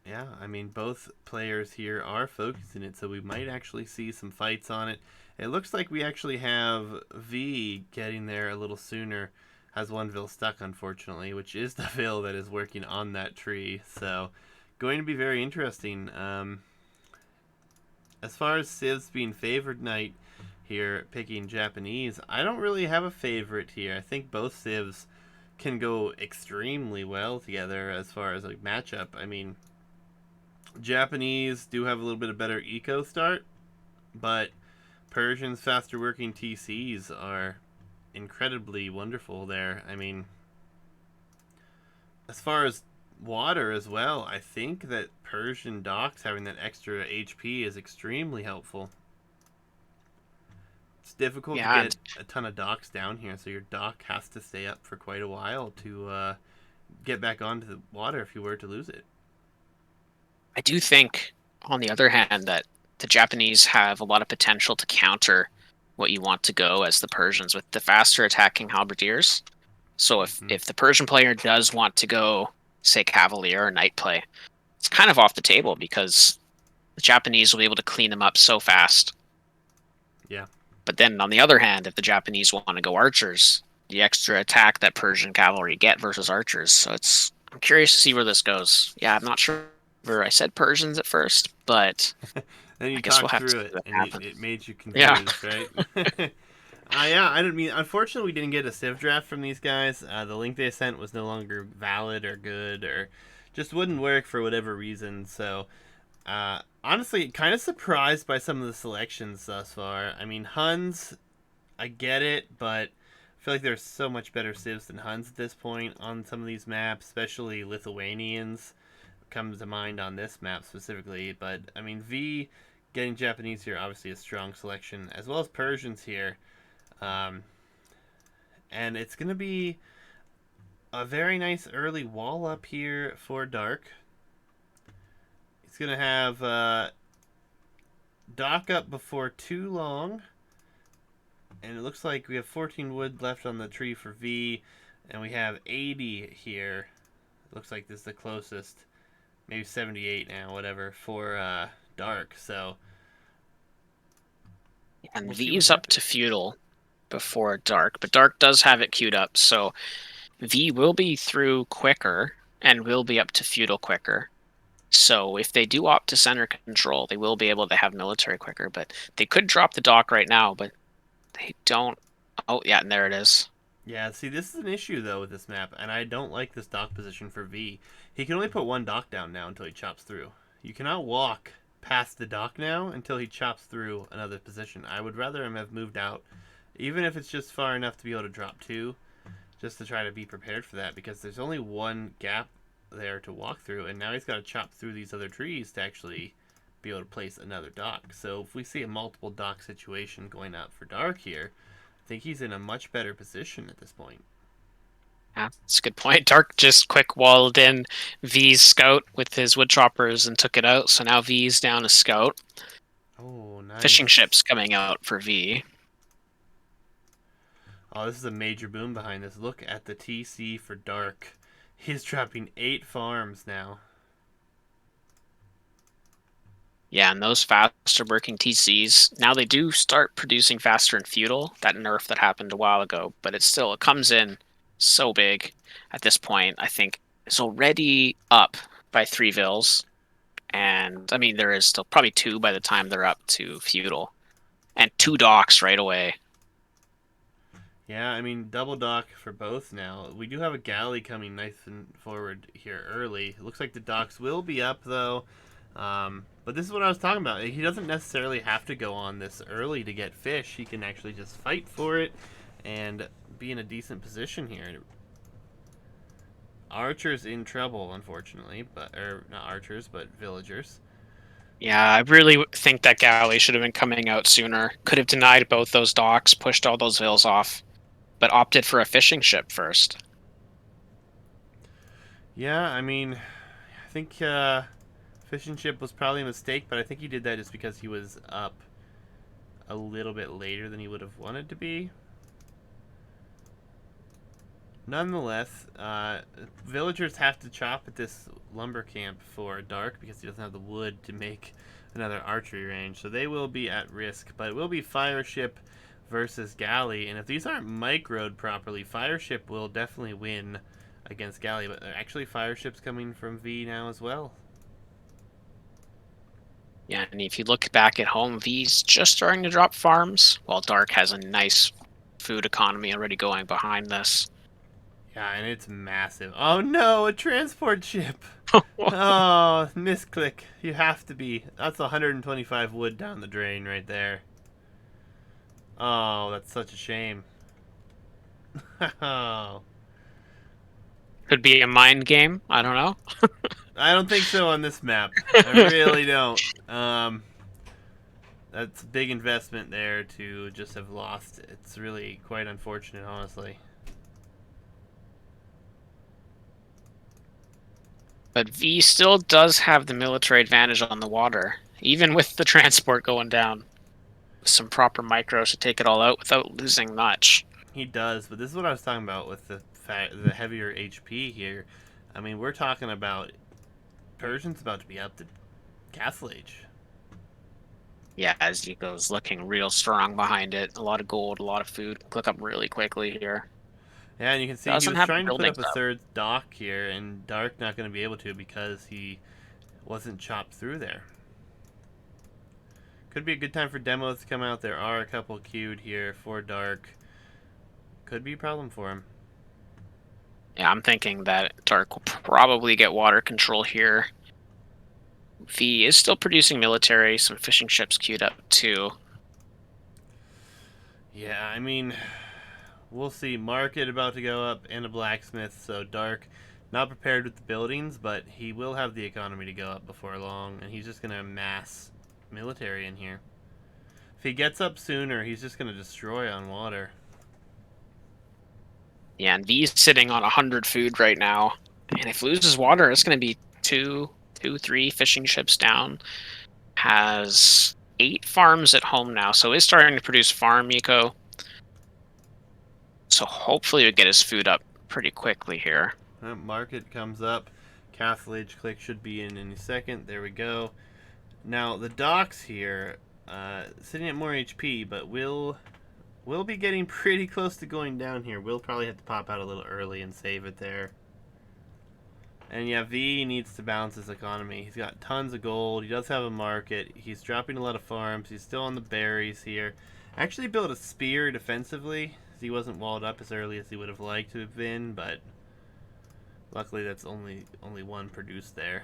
yeah, I mean both players here are focusing it, so we might actually see some fights on it. It looks like we actually have V getting there a little sooner. Has one Ville stuck, unfortunately, which is the Ville that is working on that tree. So, going to be very interesting. As far as Civs being favored night here, picking Japanese, I don't really have a favorite here. I think both Civs can go extremely well together as far as like matchup. I mean, Japanese do have a little bit of better eco start, but Persians' faster working TCs are incredibly wonderful there. I mean, as far as water as well, I think that Persian docks having that extra HP is extremely helpful. It's difficult to Yeah, get a ton of docks down here, so your dock has to stay up for quite a while to get back onto the water if you were to lose it. I do think, on the other hand, that the Japanese have a lot of potential to counter what you want to go as the Persians with the faster attacking halberdiers. So Mm-hmm. if the Persian player does want to go, say, cavalier or knight play, it's kind of off the table because the Japanese will be able to clean them up so fast. Yeah. But then on the other hand, if the Japanese want to go archers, the extra attack that Persian cavalry get versus archers. So I'm curious to see where this goes. Yeah, I'm not sure where I said Persians at first, but Then I you guess we'll talked have to through see it, what and happens. it made you Yeah. confused, right? Yeah, I didn't mean. Unfortunately, we didn't get a Civ draft from these guys. The link they sent was no longer valid or good, or just wouldn't work for whatever reason. So, honestly, kind of surprised by some of the selections thus far. I mean, Huns, I get it, but I feel like there's so much better Civs than Huns at this point on some of these maps, especially Lithuanians comes to mind on this map specifically. But I mean, V getting Japanese here obviously a strong selection, as well as Persians here. Um, and it's gonna be a very nice early wall up here for Dark. He's going to have Dock up before too long. And it looks like we have 14 wood left on the tree for V. And we have 80 here. It looks like this is the closest. Maybe 78 now, whatever, for Dark. So And we'll see V what is up happens. to feudal before Dark, but Dark does have it queued up, so V will be through quicker and will be up to feudal quicker. So if they do opt to center control, they will be able to have military quicker, but they could drop the dock right now, but they don't. Oh, yeah, and there it is. Yeah, see, this is an issue, though, with this map, and I don't like this dock position for V. He can only put one dock down now until he chops through. You cannot walk past the dock now until he chops through another position. I would rather him have moved out, even if it's just far enough to be able to drop two, just to try to be prepared for that, because there's only one gap there to walk through, and now he's got to chop through these other trees to actually be able to place another dock. So if we see a multiple dock situation going out for Dark here, I think he's in a much better position at this point. Yeah, that's a good point. Dark just quick walled in V's scout with his wood choppers and took it out, so now V's down a scout. Oh, Fishing nice. ships coming out for V. Oh, this is a major boom behind this. Look at the TC for Dark. He's dropping 8 farms now. Yeah, and those faster working TCs, now they do start producing faster in feudal, that nerf that happened a while ago, but it comes in so big at this point. I think it's already up by 3 vills, and I mean there is still probably 2 by the time they're up to feudal. And 2 docks right away. Yeah, I mean, double dock for both now. We do have a galley coming nice and forward here early. It looks like the docks will be up, though. But this is what I was talking about. He doesn't necessarily have to go on this early to get fish. He can actually just fight for it and be in a decent position here. Archer's in trouble, unfortunately, or not archers, but villagers. Yeah, I really think that galley should have been coming out sooner. Could have denied both those docks, pushed all those vills off, but opted for a fishing ship first. Yeah, I mean, I think fishing ship was probably a mistake, but I think he did that just because he was up a little bit later than he would have wanted to be. Nonetheless, villagers have to chop at this lumber camp for Dark because he doesn't have the wood to make another archery range, so they will be at risk. But it will be fire ship versus galley, and if these aren't microed properly, fire ship will definitely win against galley. But actually, fire ship's coming from V now as well. Yeah, and if you look back at home, V's just starting to drop farms, while Dark has a nice food economy already going behind this. Yeah, and it's massive. Oh no, a transport ship! Oh, misclick. You have to be. That's 125 wood down the drain right there. Oh, that's such a shame. Oh, Could be a mind game. I don't know. I don't think so on this map. I really don't. That's a big investment there to just have lost. It's really quite unfortunate, honestly. But V still does have the military advantage on the water, even with the transport going down. With some proper micros to take it all out without losing much. He does, but this is what I was talking about with the heavier HP here. I mean, we're talking about Persian's about to be up to Castle Age. Yeah, as he goes looking real strong behind it. A lot of gold, a lot of food. Click up really quickly here. Yeah, and you can see he Doesn't was have the trying to put up buildings a up. third dock here, and Dark not going to be able to because he wasn't chopped through there. Could be a good time for demos to come out. There are a couple queued here for Dark. Could be a problem for him. Yeah, I'm thinking that Dark will probably get water control here. V is still producing military, some fishing ships queued up too. Yeah, I mean, we'll see. Market about to go up and a blacksmith, so Dark not prepared with the buildings, but he will have the economy to go up before long, and he's just going to amass military in here. If he gets up sooner, he's just going to destroy on water. Yeah, and V's sitting on 100 food right now, and if loses water, it's going to be three fishing ships down. Has 8 farms at home now, so is starting to produce farm eco. So hopefully we get his food up pretty quickly here. Market comes up. Castle Age click should be in any second. There we go. Now the docks here, sitting at more HP, but we'll be getting pretty close to going down here. We'll probably have to pop out a little early and save it there. And yeah, V needs to balance his economy. He's got tons of gold. He does have a market. He's dropping a lot of farms. He's still on the berries here. Actually built a spear defensively. He wasn't walled up as early as he would have liked to have been, but luckily that's only one produced there.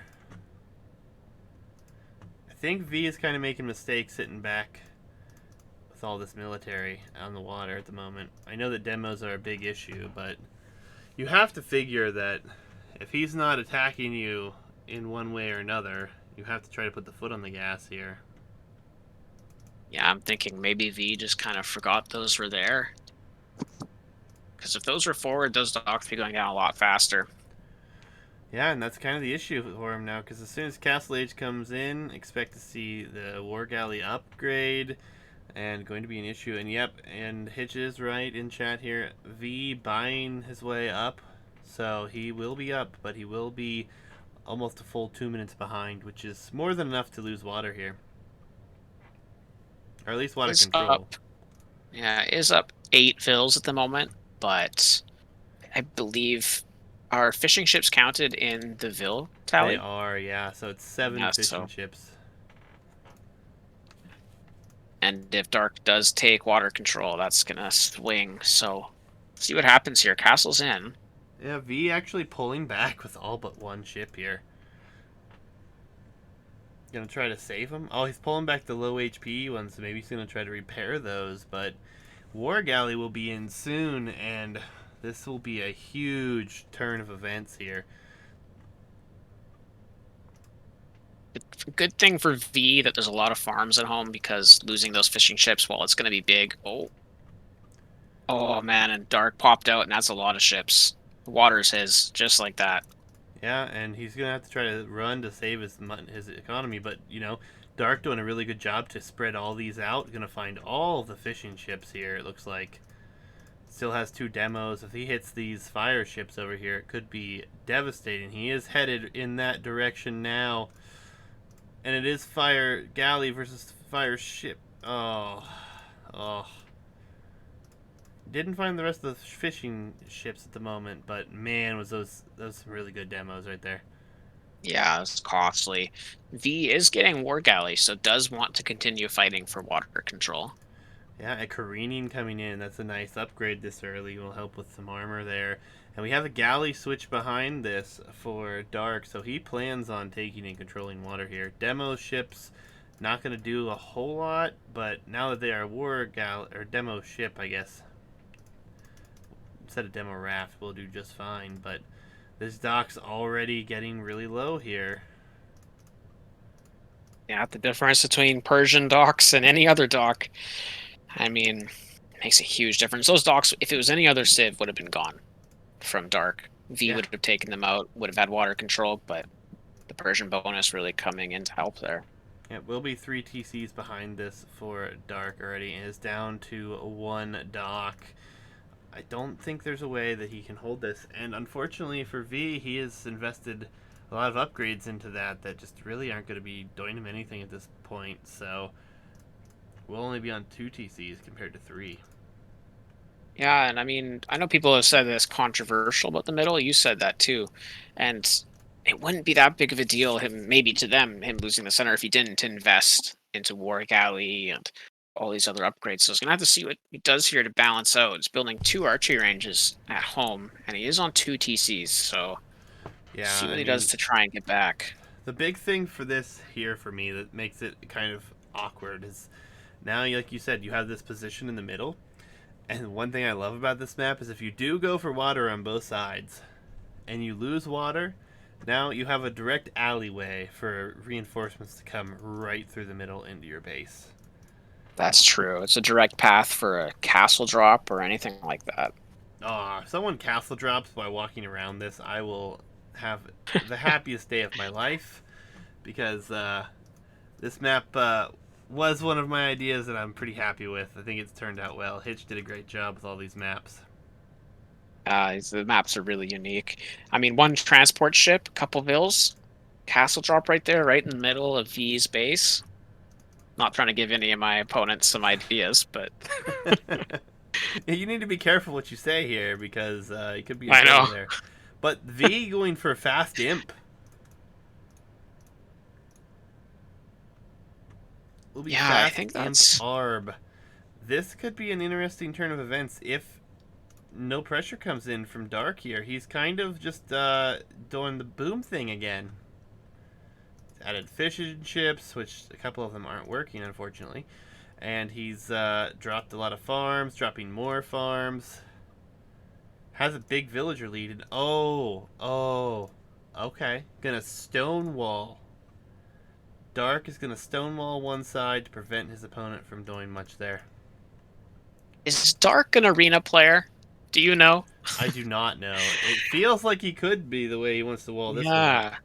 I think V is kind of making mistakes sitting back with all this military on the water at the moment. I know that demos are a big issue, but you have to figure that if he's not attacking you in one way or another, you have to try to put the foot on the gas here. Yeah, I'm thinking maybe V just kind of forgot those were there. Because if those were forward, those docks would be going down a lot faster. Yeah, and that's kind of the issue for him now, because as soon as Castle Age comes in, expect to see the War Galley upgrade, and going to be an issue. And yep, and Hitch is right in chat here. V buying his way up, so he will be up, but he will be almost a full 2 minutes behind, which is more than enough to lose water here. Or at least water control. Is up 8 fills at the moment, but I believe are fishing ships counted in the Vil tally? They are, yeah. So it's 7 fishing ships. And if Dark does take water control, that's gonna swing. So see what happens here. Castle's in. Yeah, V actually pulling back with all but one ship here. Gonna try to save him? Oh, he's pulling back the low HP ones, so maybe he's gonna try to repair those, but War Galley will be in soon, and this will be a huge turn of events here. Good thing for V that there's a lot of farms at home, because losing those fishing ships, well, it's gonna be big. Oh man, and Dark popped out, and that's a lot of ships. Water's his, just like that. Yeah, and he's gonna have to try to run to save his economy, but Dark doing a really good job to spread all these out. Gonna find all the fishing ships here. It looks like still has 2 demos. If he hits these fire ships over here, it could be devastating. He is headed in that direction now, and it is fire galley versus fire ship. Oh. Didn't find the rest of the fishing ships at the moment, but man, was those some really good demos right there. Yeah, it's costly. V is getting War Galley, so does want to continue fighting for water control. Yeah, a careening coming in. That's a nice upgrade this early. Will help with some armor there. And we have a galley switch behind this for Dark, so he plans on taking and controlling water here. Demo ships, not going to do a whole lot, but now that they are war galley or demo ship, I guess, instead of demo raft, will do just fine. But this dock's already getting really low here. Yeah, the difference between Persian docks and any other dock, I mean, makes a huge difference. Those docks, if it was any other Civ, would have been gone from Dark. V would have taken them out, would have had water control, but the Persian bonus really coming in to help there. It will be 3 TCs behind this for Dark already, and is down to 1 dock. I don't think there's a way that he can hold this, and unfortunately for V, he has invested a lot of upgrades into that just really aren't going to be doing him anything at this point, so we'll only be on 2 TCs compared to 3. Yeah, and I mean, I know people have said that's controversial about the middle. You said that too. And it wouldn't be that big of a deal, maybe to them, him losing the center, if he didn't invest into War Galley and all these other upgrades. So it's gonna have to see what he does here to balance out. It's building 2 archery ranges at home, and he is on 2 TCs, so yeah, see what he does to try and get back. The big thing for this here for me that makes it kind of awkward is now, like you said, you have this position in the middle. And one thing I love about this map is if you do go for water on both sides and you lose water, now you have a direct alleyway for reinforcements to come right through the middle into your base. That's true. It's a direct path for a castle drop or anything like that. If someone castle drops by walking around this, I will have the happiest day of my life because this map was one of my ideas that I'm pretty happy with. I think it's turned out well. Hitch did a great job with all these maps. The maps are really unique. I mean, one transport ship, couple vills, castle drop right there, right in the middle of V's base. Not trying to give any of my opponents some ideas, but You need to be careful what you say here because you could be in I know. trouble there. But V going for fast imp will be Yeah, I fast think imp that's arb. This could be an interesting turn of events if no pressure comes in from Dark here. He's kind of just doing the boom thing again. He's added fishing ships, which a couple of them aren't working, unfortunately. And he's dropped a lot of farms, dropping more farms. Has a big villager lead. And okay. Gonna stonewall. Dark is gonna stonewall one side to prevent his opponent from doing much there. is Dark an arena player? Do you know? I do not know. It feels like he could be the way he wants to wall this one up. Yeah,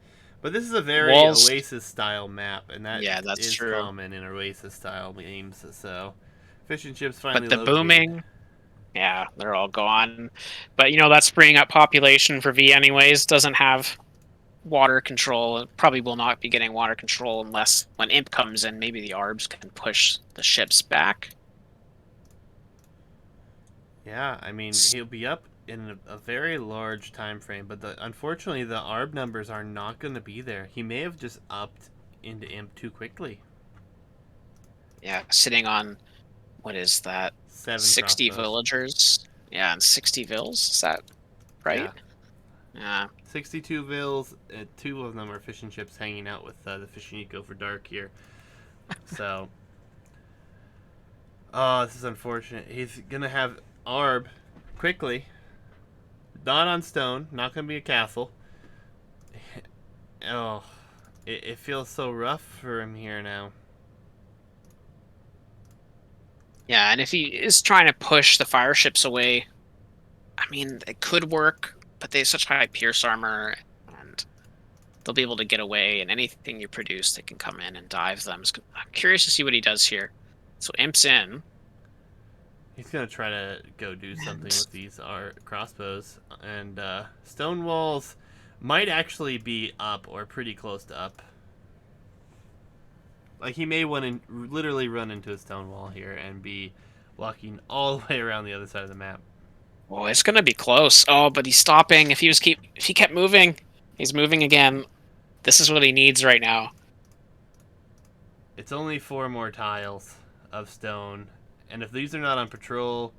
But this is a very walls. Oasis style map, and that Yeah, that's is true. common in Oasis style games. So, fishing ships But finally the located. booming, yeah, they're all gone. But that's freeing up population for V anyways. Doesn't have water control. It probably will not be getting water control unless when Imp comes in, maybe the Arbs can push the ships back. Yeah, I mean he'll be up in a very large time frame, but unfortunately the ARB numbers are not going to be there. He may have just upped into Imp too quickly. Yeah, sitting on what is that? 60 7 crossbows. villagers. Yeah, and 60 vills. Is that Yeah, right? Yeah. 62 vills. Two of them are fishing ships hanging out with the fishing eco for Dark here. So, oh, this is unfortunate. He's gonna have Arb quickly. Not on stone. Not gonna be a castle. Oh, it feels so rough for him here now. Yeah, and if he is trying to push the fire ships away, I mean, it could work, but they have such high pierce armor, and they'll be able to get away, and anything you produce, they can come in and dive them. I'm curious to see what he does here. So Imp's in. He's gonna try to go do something And with these crossbows, and stone walls might actually be up or pretty close to up. Like he may literally run into a stone wall here and be walking all the way around the other side of the map. oh, it's gonna be close. Oh, but he's stopping. If he kept moving, he's moving again. This is what he needs right now. It's only 4 more tiles of stone, and if these are not on patrol,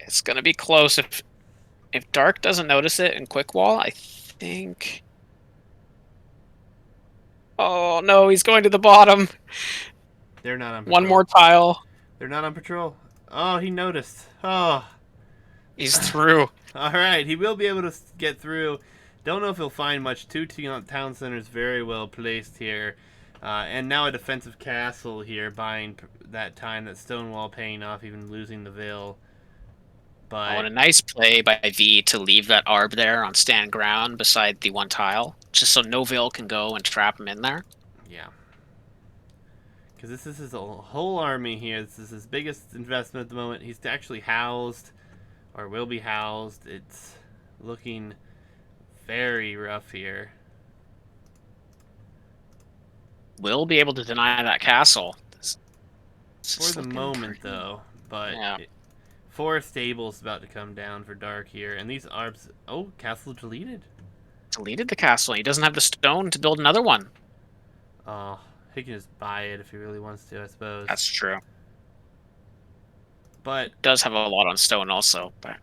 It's gonna be close. If Dark doesn't notice it in quick wall, I think. Oh no, he's going to the bottom. they're not on One patrol. more tile. They're not on patrol. Oh, he noticed. Oh, He's through. all right. He will be able to get through. Don't know if he'll find much. Two town centers very well placed here. And now a defensive castle here, buying that time. That Stonewall paying off, even losing the Veil. Oh, But and a nice play by V to leave that Arb there on stand ground beside the one tile, just so Noville can go and trap him in there. yeah, because this is his whole army here. This is his biggest investment at the moment. He's actually housed, or will be housed. It's looking very rough here. Will be able to deny that castle. For the moment, though, but Yeah. 4 stables about to come down for Dark here, and these arbs. Oh, castle deleted. Deleted the castle. He doesn't have the stone to build another one. Oh, he can just buy it if he really wants to, I suppose. That's true. But Does have a lot on stone also, but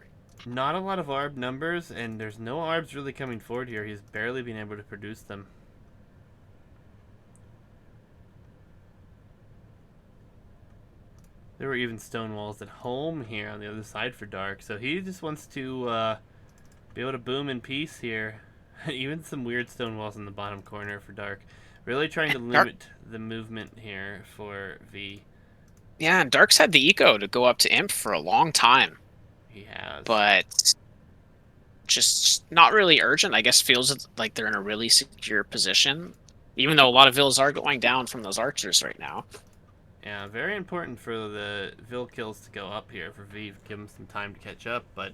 not a lot of arb numbers, and there's no arbs really coming forward here. He's barely been able to produce them. There were even stone walls at home here on the other side for Dark, so he just wants to be able to boom in peace here. Even some weird stone walls in the bottom corner for Dark. Really trying to limit the movement here for V. Yeah, and Dark's had the eco to go up to Imp for a long time, He has. but just not really urgent. I guess feels like they're in a really secure position, even though a lot of vills are going down from those archers right now. Yeah, very important for the Vil kills to go up here for V, give him some time to catch up. But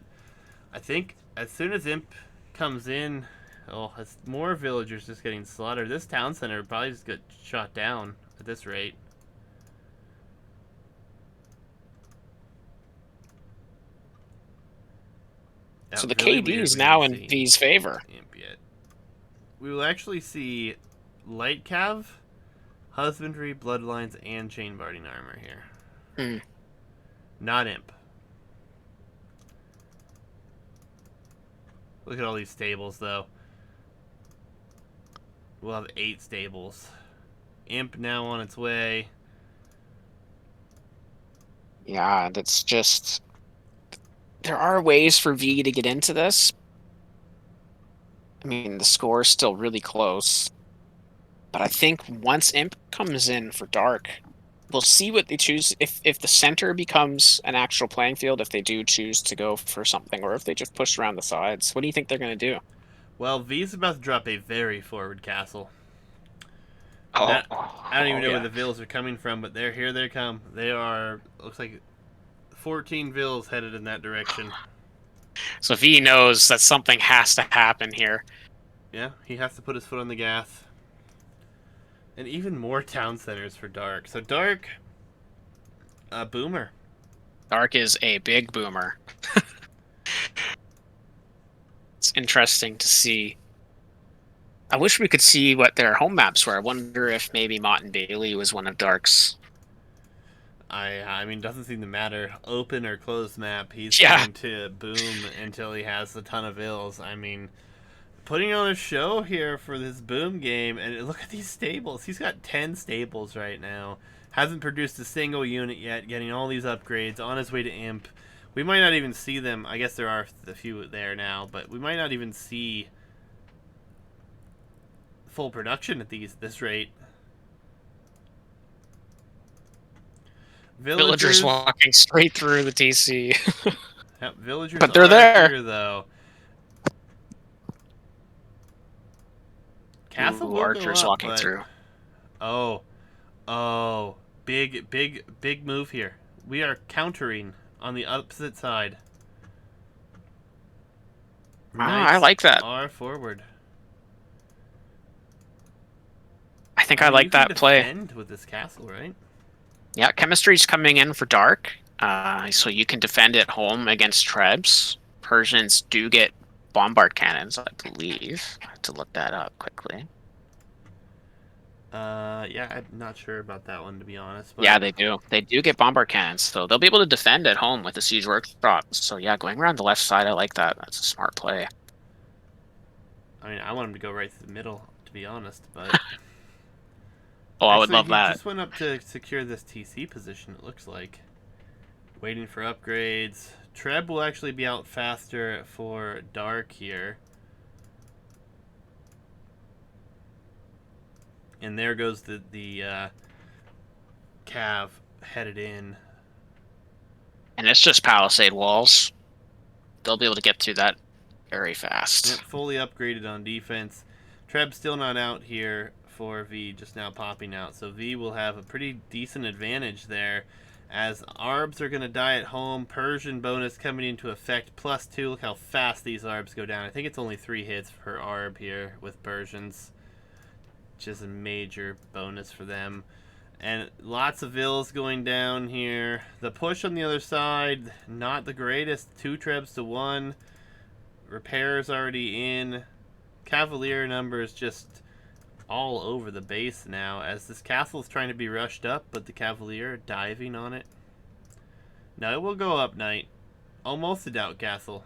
I think as soon as Imp comes in, oh, as more villagers just getting slaughtered. This town center would probably just get shot down at this rate. Yeah, So the really KD weird is we haven't now in seen V's favor. Imp yet. We will actually see Light Cav, Husbandry, Bloodlines, and Chain Barding armor here. Hmm. Not Imp. Look at all these stables, though. We'll have 8 stables. Imp now on its way. Yeah, that's just. There are ways for V to get into this. I mean, the score is still really close. But I think once Imp comes in for Dark, we'll see what they choose. If the center becomes an actual playing field, if they do choose to go for something, or if they just push around the sides, what do you think they're going to do? Well, V's about to drop a very forward castle. Oh, That I don't even know where yeah. the Vills are coming from, but they're here. They come. They are. Looks like 14 Vills headed in that direction. So V knows that something has to happen here. Yeah, he has to put his foot on the gas. And even more town centers for Dark. So Dark, Boomer. Dark is a big boomer. It's interesting to see. I wish we could see what their home maps were. I wonder if maybe Mott and Bailey was one of Dark's. I mean, doesn't seem to matter. Open or closed map, he's Yeah. going to boom until he has a ton of Vills. I mean, putting on a show here for this boom game, and look at these stables. He's got 10 stables right now. Hasn't produced a single unit yet, getting all these upgrades on his way to Imp. We might not even see them. I guess there are a few there now, but we might not even see full production at this rate. Villagers walking straight through the TC. Yep, villagers But they're are there. here, though. Castle Ooh, will go archers up, walking but through. oh, oh, big move here. We are countering on the opposite side. I Knights like that. are forward. I think I I mean, like you can that play. defend with this castle, right? Yeah, chemistry's coming in for Dark. So you can defend at home against Trebs. Persians do get bombard cannons, I believe. I have to look that up quickly. Yeah, I'm not sure about that one to be honest. But Yeah, they do. They do get bombard cannons, so they'll be able to defend at home with the siege workshop. So yeah, going around the left side, I like that. That's a smart play. I mean, I want him to go right through the middle, to be honest. But Oh, I would actually, love he that. just went up to secure this TC position. It looks like waiting for upgrades. Treb will actually be out faster for Dark here. And there goes the Cav headed in. And it's just palisade walls. They'll be able to get through that very fast. Yep, fully upgraded on defense. Treb's still not out here for V, just now popping out. So V will have a pretty decent advantage there. As Arbs are going to die at home, Persian bonus coming into effect, +2. Look how fast these Arbs go down. I think it's only 3 hits per Arb here with Persians, which is a major bonus for them. And lots of Vills going down here. The push on the other side, not the greatest. 2 Trebs to 1. Repairs already in. Cavalier numbers just all over the base now, as this castle is trying to be rushed up, but the Cavalier diving on it. Now it will go up, Knight. Almost a doubt castle.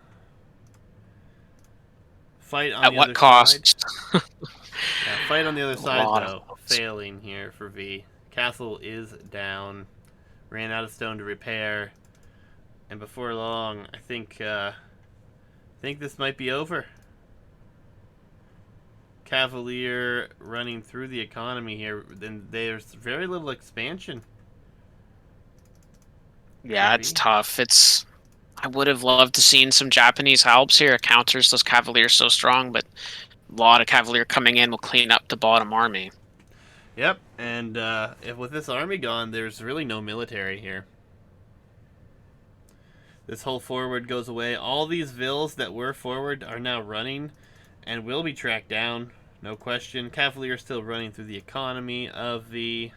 Fight on At the what other cost? side. Yeah, fight on the other A side, lot though. of Failing here for V. Castle is down. Ran out of stone to repair. And before long, I think this might be over. Cavalier running through the economy here, then there's very little expansion. Yeah, Could it's be. tough. I would have loved to seen some Japanese helps here. It counters those Cavaliers so strong, but a lot of Cavalier coming in will clean up the bottom army. Yep, and if with this army gone, there's really no military here. This whole forward goes away. All these vills that were forward are now running and will be tracked down. No question. Cavalier still running through the economy of the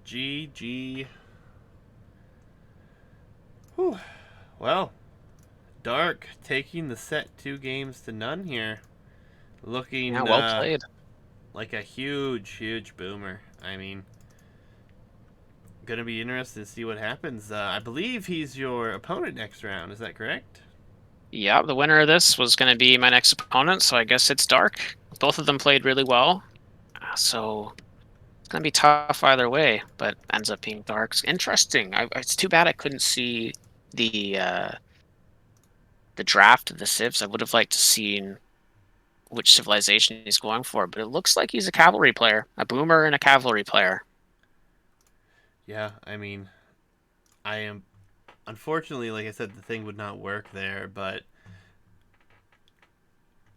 GG. Whew. Well, Dark taking the set 2 games to none here. Yeah, Looking well played. like a huge, huge boomer. I mean, gonna be interested to see what happens. I believe he's your opponent next round. Is that correct? Yeah, the winner of this was going to be my next opponent, so I guess it's Dark. Both of them played really well, so it's going to be tough either way, but ends up being Dark. It's interesting. It's too bad I couldn't see the uh, the draft of the civs. I would have liked to seen which civilization he's going for, but it looks like he's a cavalry player, a boomer and a cavalry player. Yeah, I mean, I am. Unfortunately, like I said, the thing would not work there, but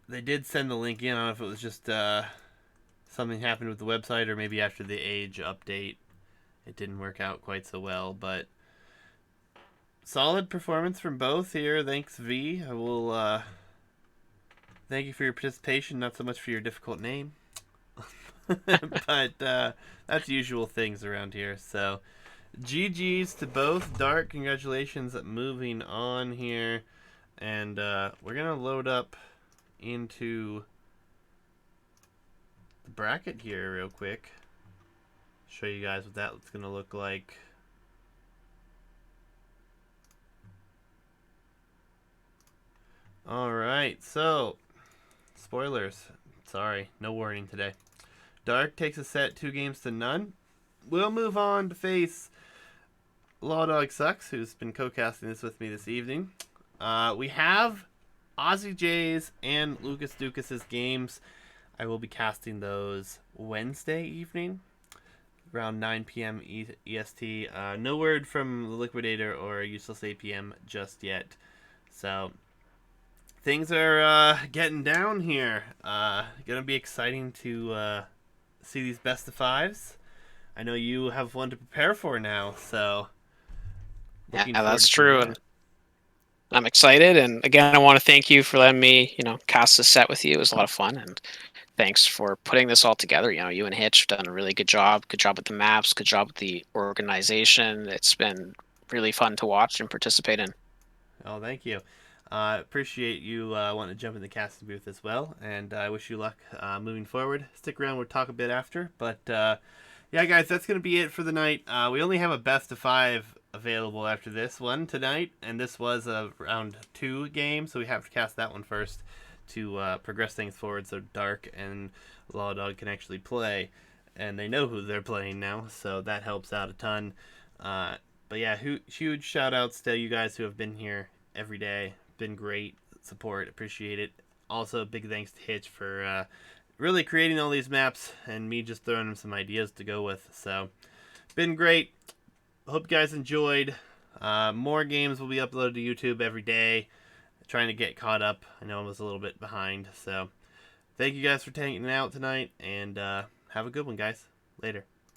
they did send the link in. I don't know if it was just something happened with the website or maybe after the age update it didn't work out quite so well, but solid performance from both here. Thanks, V. I will thank you for your participation, not so much for your difficult name. But that's usual things around here. So GG's to both. Dark, congratulations. Moving on here. And we're going to load up into the bracket here real quick. Show you guys what that's going to look like. Alright, so spoilers. Sorry, no warning today. Dark takes a set 2 games to none. We'll move on to face Law Dog Sucks, who's been co-casting this with me this evening. We have Ozzy J's and Lucas Ducas's games. I will be casting those Wednesday evening, around 9 p.m. EST. No word from the Liquidator or Useless APM just yet. So things are getting down here. Gonna be exciting to see these best of fives. I know you have one to prepare for now, so Yeah, looking forward that's to seeing true. that. And I'm excited. And again, I want to thank you for letting me, cast this set with you. It was a lot of fun. And thanks for putting this all together. You and Hitch have done a really good job. Good job with the maps. Good job with the organization. It's been really fun to watch and participate in. Oh, thank you. Appreciate you wanting to jump in the casting booth as well, and I wish you luck moving forward. Stick around, we'll talk a bit after. But yeah, guys, that's going to be it for the night. We only have a best of 5 available after this one tonight, and this was a round 2 game, so we have to cast that one first to progress things forward so Dark and Law Dog can actually play. And they know who they're playing now, so that helps out a ton. But yeah, huge shout outs to you guys who have been here every day. Been great support. Appreciate it. Also, big thanks to Hitch for really creating all these maps and me just throwing him some ideas to go with. So, been great. Hope you guys enjoyed. More games will be uploaded to YouTube every day. Trying to get caught up. I know I was a little bit behind. So, thank you guys for taking it out tonight and have a good one, guys. Later.